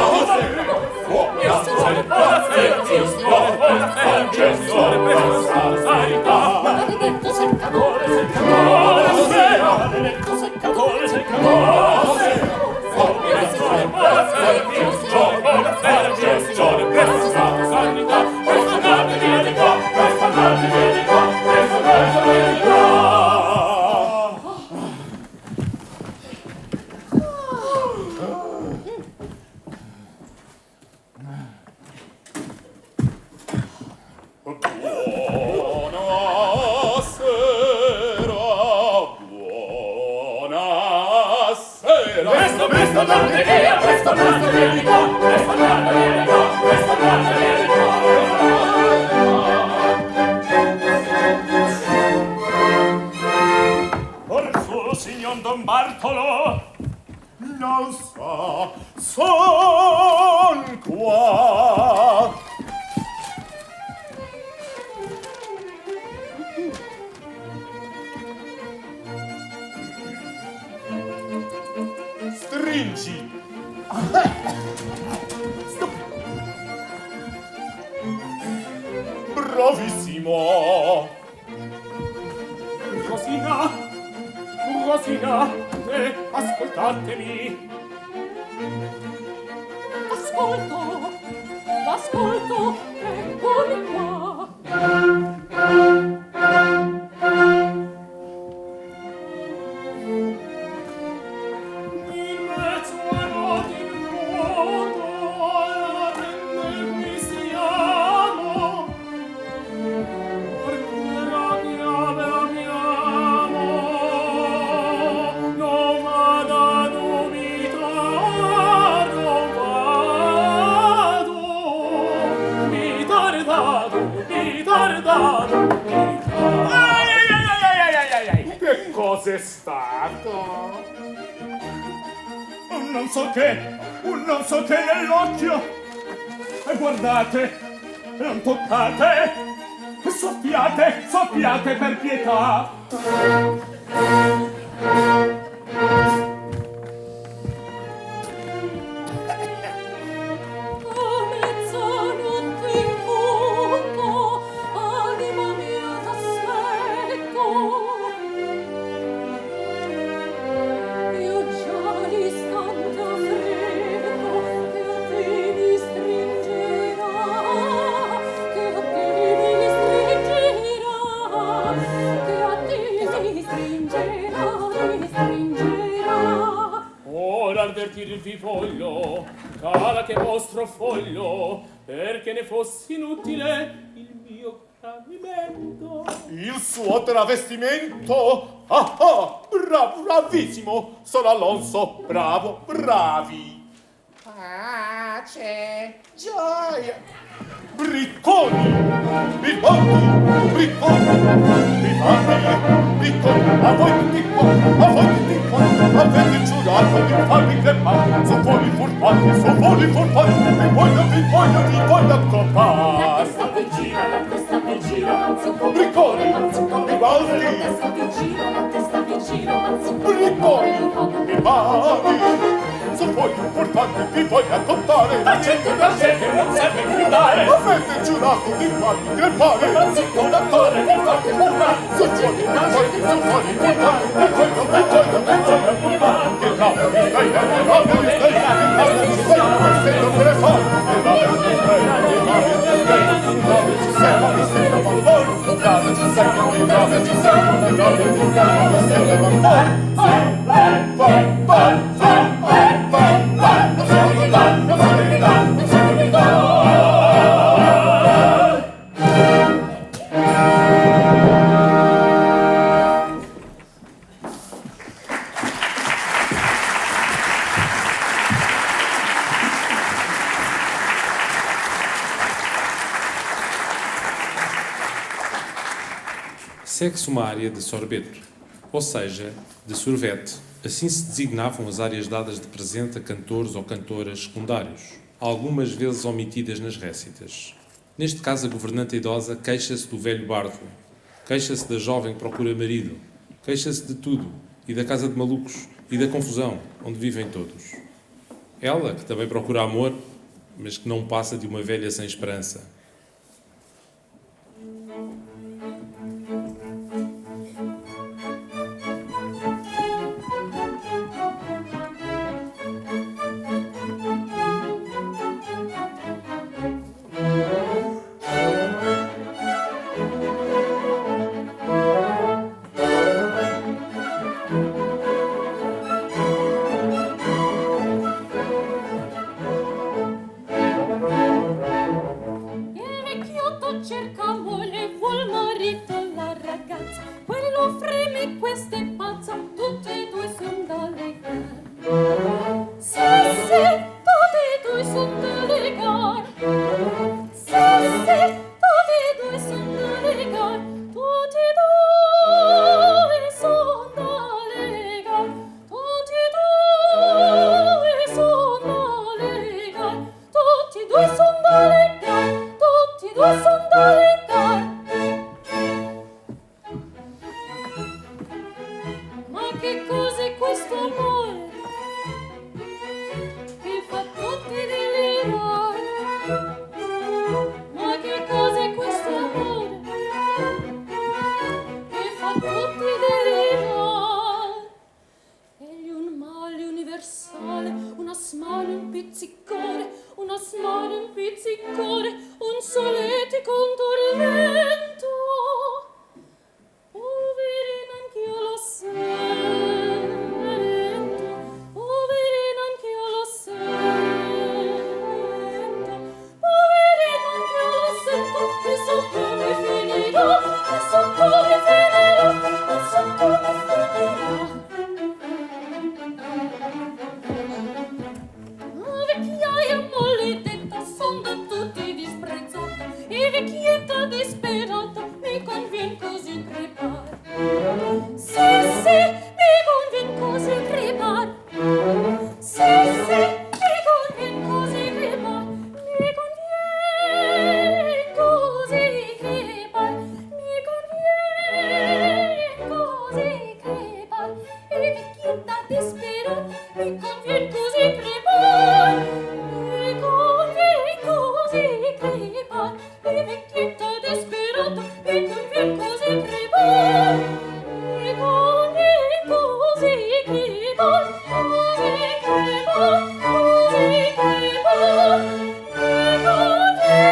Maledetto seccatore, Signor Don Bartolo, Non so, son qua. stringi. Bravissimo. Rosina, Rosina, ascoltatemi. Ascolto, eccoli qua. In mezzo a nodi in modo a prendermi stiamo. Perché la chiave abbiamo, non vada a dubitar, non vado. Mi tardato. Che cos'è stato? Non so che nell'occhio. E guardate, non toccate. Soffiate per pietà. A mezzanotte in punto, anima mia t'aspetto. Io già l'istante freddo che a te mi stringerà, che a te mi stringerà. Ora avvertirvi voglio, cara che vostro foglio, perché ne fosse inutile il mio tradimento. Il suo travestimento? Bravissimo! Sono Alonso, bravi! Pace, gioia! Bricconi! Bricconi! A voi tutti qua! Avete giurato di farmi crepare! So fuori furfatti! Vi voglio accopare! La testa mi gira, Bricconi! Vivaldi! So fuori furfatti! Vi voglio accopare! Tacete, non serve gridare. Avete giurato di farmi crepare! Non si può l'attore che fate urlare. So fuori furfatti! Segue sumária de sorbeto, ou seja, de sorvete. Assim se designavam as áreas dadas de presente a cantores ou cantoras secundários, algumas vezes omitidas nas récitas. Neste caso, a governanta idosa queixa-se do velho bardo, queixa-se da jovem que procura marido, queixa-se de tudo, e da casa de malucos, e da confusão, onde vivem todos. Ela, que também procura amor, mas que não passa de uma velha sem esperança. essiccare un soletico un tormento. Poverina anch'io lo sento, poverina anch'io lo sento, poverina anch'io lo sento, e so come finirà, e so come finirà, e so come finirà. Vecchiaia mollidetta, son da tutti disprezzata, e vecchietta disperata, mi convien così crepar. Sì, sì, mi convien così crepar. Sì, sì, mi convien così crepar. Mi convien così crepar. Mi convien così crepar. E vecchietta disperata, mi convien così crepar. Mi convien così crepar. E vecchietta disperata, mi convien così crepar. Mi convien così crepar. Così crepar, così crepar. Mi convien così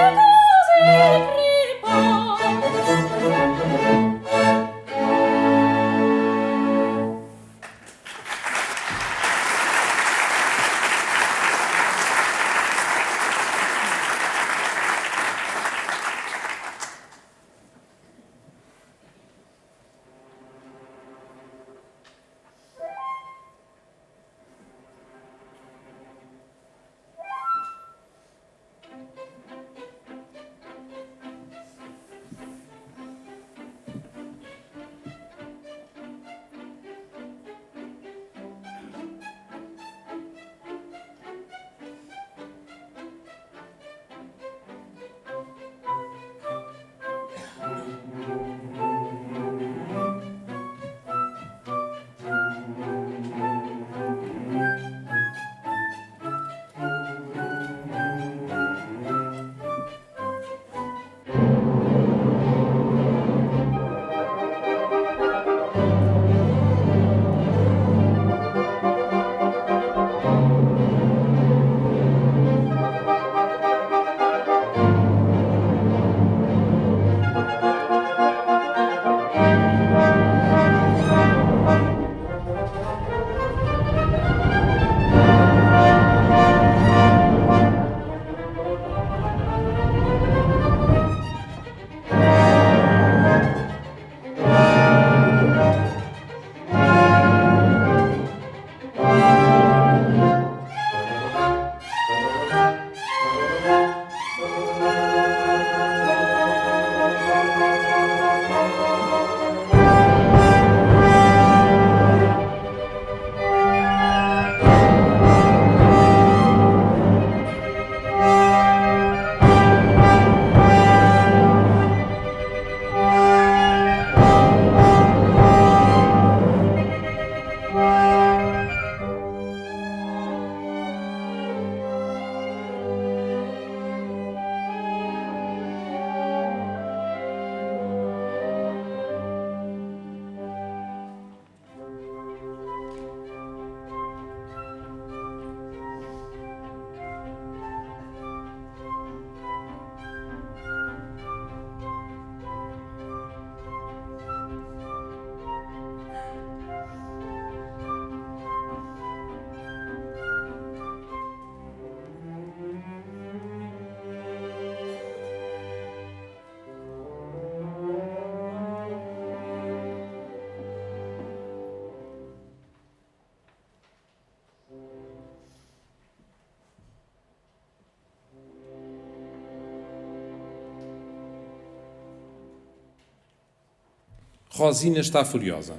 Rosina está furiosa.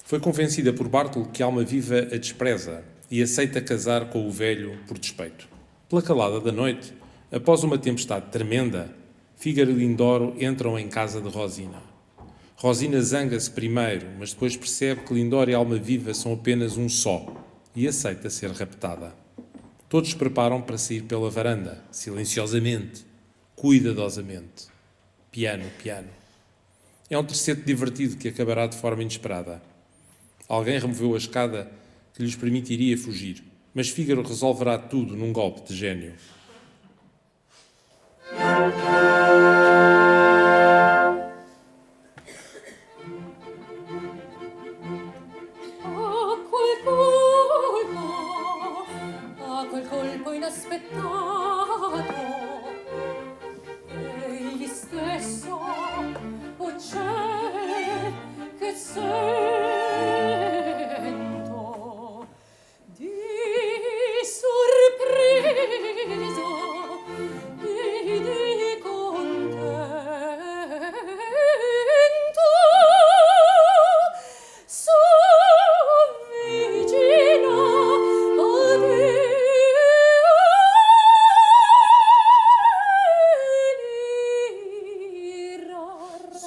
Foi convencida por Bartolo que Alma Viva a despreza e aceita casar com o velho por despeito. Pela calada da noite, após uma tempestade tremenda, Fígaro e Lindoro entram em casa de Rosina. Rosina zanga-se primeiro, mas depois percebe que Lindoro e Alma Viva são apenas um só e aceita ser raptada. Todos se preparam para sair pela varanda, silenciosamente, cuidadosamente. Piano, piano. É um terceto divertido que acabará de forma inesperada. Alguém removeu a escada que lhes permitiria fugir, mas Fígaro resolverá tudo num golpe de gênio. A quel colpo inaspettato, egli stesso, o c'è che sento di sorpreso e di contento, s'avvicina ad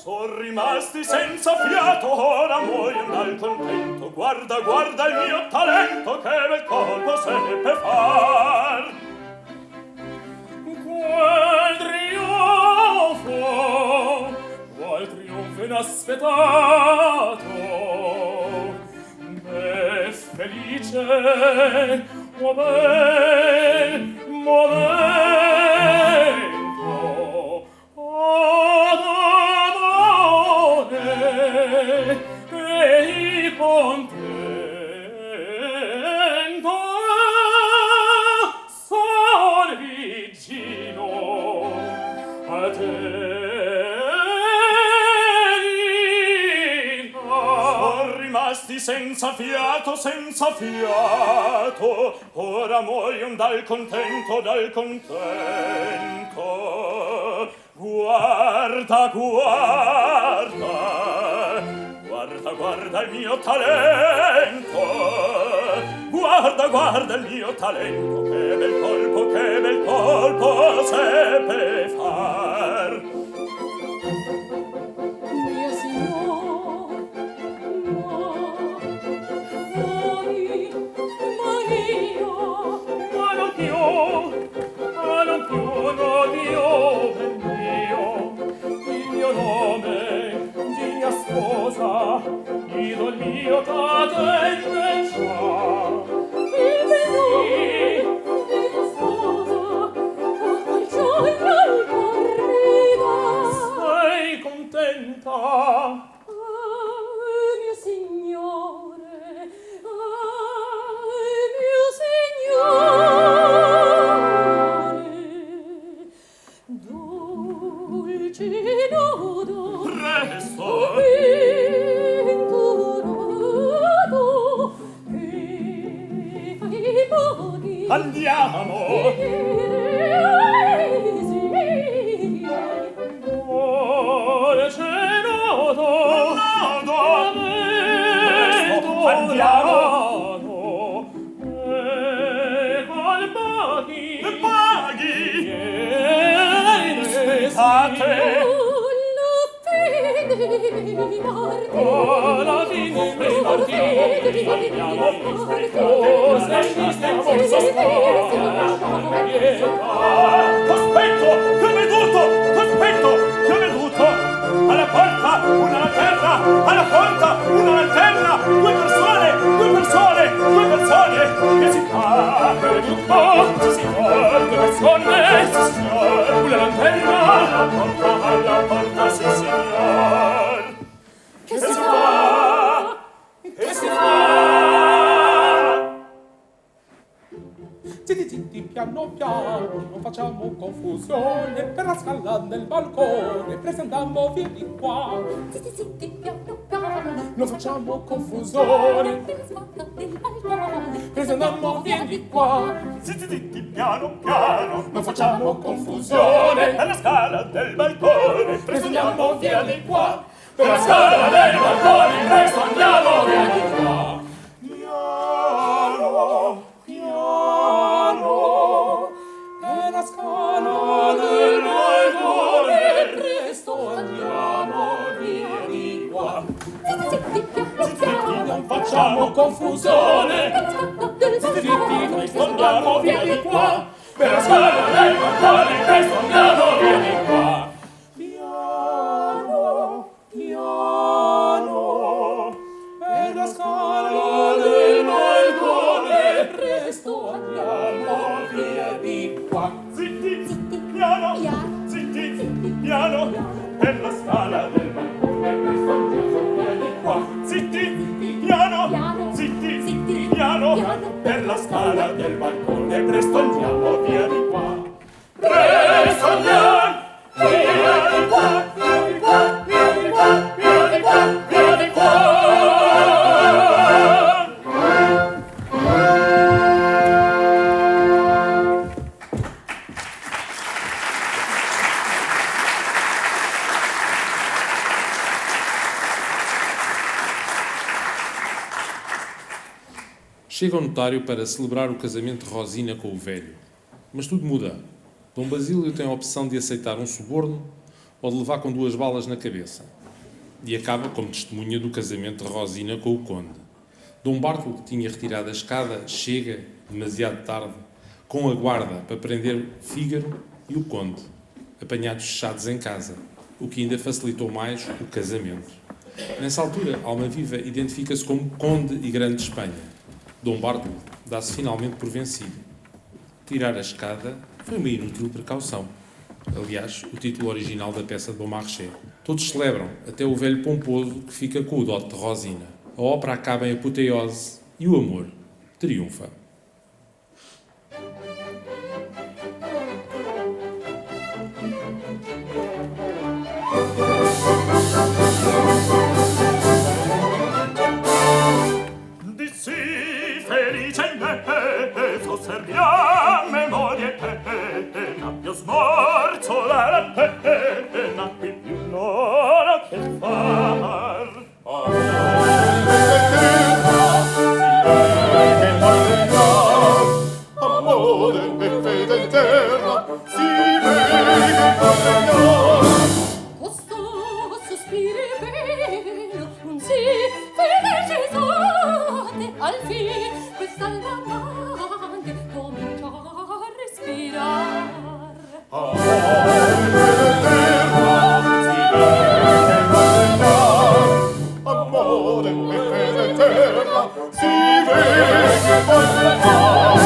Son rimasti senza fiato, ora muoiono dal contento. Guarda, guarda il mio talento, che bel colpo seppe far. Qual trionfo inaspettato, me felice, o bel momento, ad amore e contento, son vicino a te. Son rimasti senza fiato, ora muoion dal contento, dal contento. Guarda, guarda, guarda, guarda il mio talento. Guarda, guarda il mio talento, che bel colpo seppe far. Mio signor, Ma non più, no Dio, ben mio, il mio nome, di mia sposa, idol mio cadente già. il benone di tua sposa, a qual gioia il cor rida. Sei contenta? Mio signore, mio signore, dolce nodo, Presto, venturato, che fai pochi andiamo. resi. Dolce nodo, presto, andiamo. E col paghi, a te. La fine dei martiri, Andiamo, cospetto, che ho veduto, alla porta una lanterna, alla porta una lanterna, due persone, che si fa, che ho veduto, sì signor, due persone, sì signor, una lanterna, alla porta, sì signor, che si fa, Zitti, piano piano, non facciamo confusione, per la scala del balcone, presentiamo via di qua. zitti, piano piano, Non facciamo confusione, per la scala del balcone, presentiamo via di qua. zitti, piano piano, Non facciamo confusione, alla scala del balcone, presto presentiamo via di qua. Per la scala del balcone, presto andiamo via di qua. piano, Piano, per la scala del balcone, presto andiamo via di qua. zitti, piano piano, Non facciamo confusione, zitti, presto andiamo via di qua. Per la scala del balcone, presto andiamo via di qua. Piano, piano, per la scala del balcone, presto andiamo via di qua. zitti, piano, piano, zitti, del balcone, presto andiamo via di qua. Presto andiamo via di qua, via di qua, via di qua, via di qua, via di qua. Chega o notário para celebrar o casamento de Rosina com o velho. Mas tudo muda. Dom Basílio tem a opção de aceitar um suborno ou de levar com 2 balas na cabeça. E acaba como testemunha do casamento de Rosina com o conde. Dom Bartolo, que tinha retirado a escada, chega, demasiado tarde, com a guarda para prender Fígaro e o conde, apanhados fechados em casa, o que ainda facilitou mais o casamento. Nessa altura, Almaviva identifica-se como conde e grande de Espanha. Dom Bartolo dá-se finalmente por vencido. Tirar a escada foi uma inútil precaução. Aliás, o título original da peça de Beaumarchais. Todos celebram, até o velho pomposo que fica com o dote de Rosina. A ópera acaba em apoteose e o amor triunfa. Osservia memoria eterna, io smorzo la pena, qui più non ho che far. Amore e fede eterna, si vede che parliamo. Questo sospiri vero, un sì felicitate, al fin quest'alma amante comincia a respirar. Amore eterna, si vede che parliamo. Amore e fede eterna, si vede che parliamo.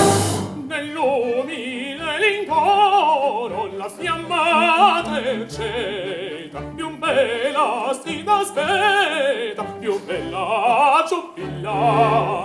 Nell'umile l'incoro la fiammata ecceta, più bella sida aspetta, più bella giubilla.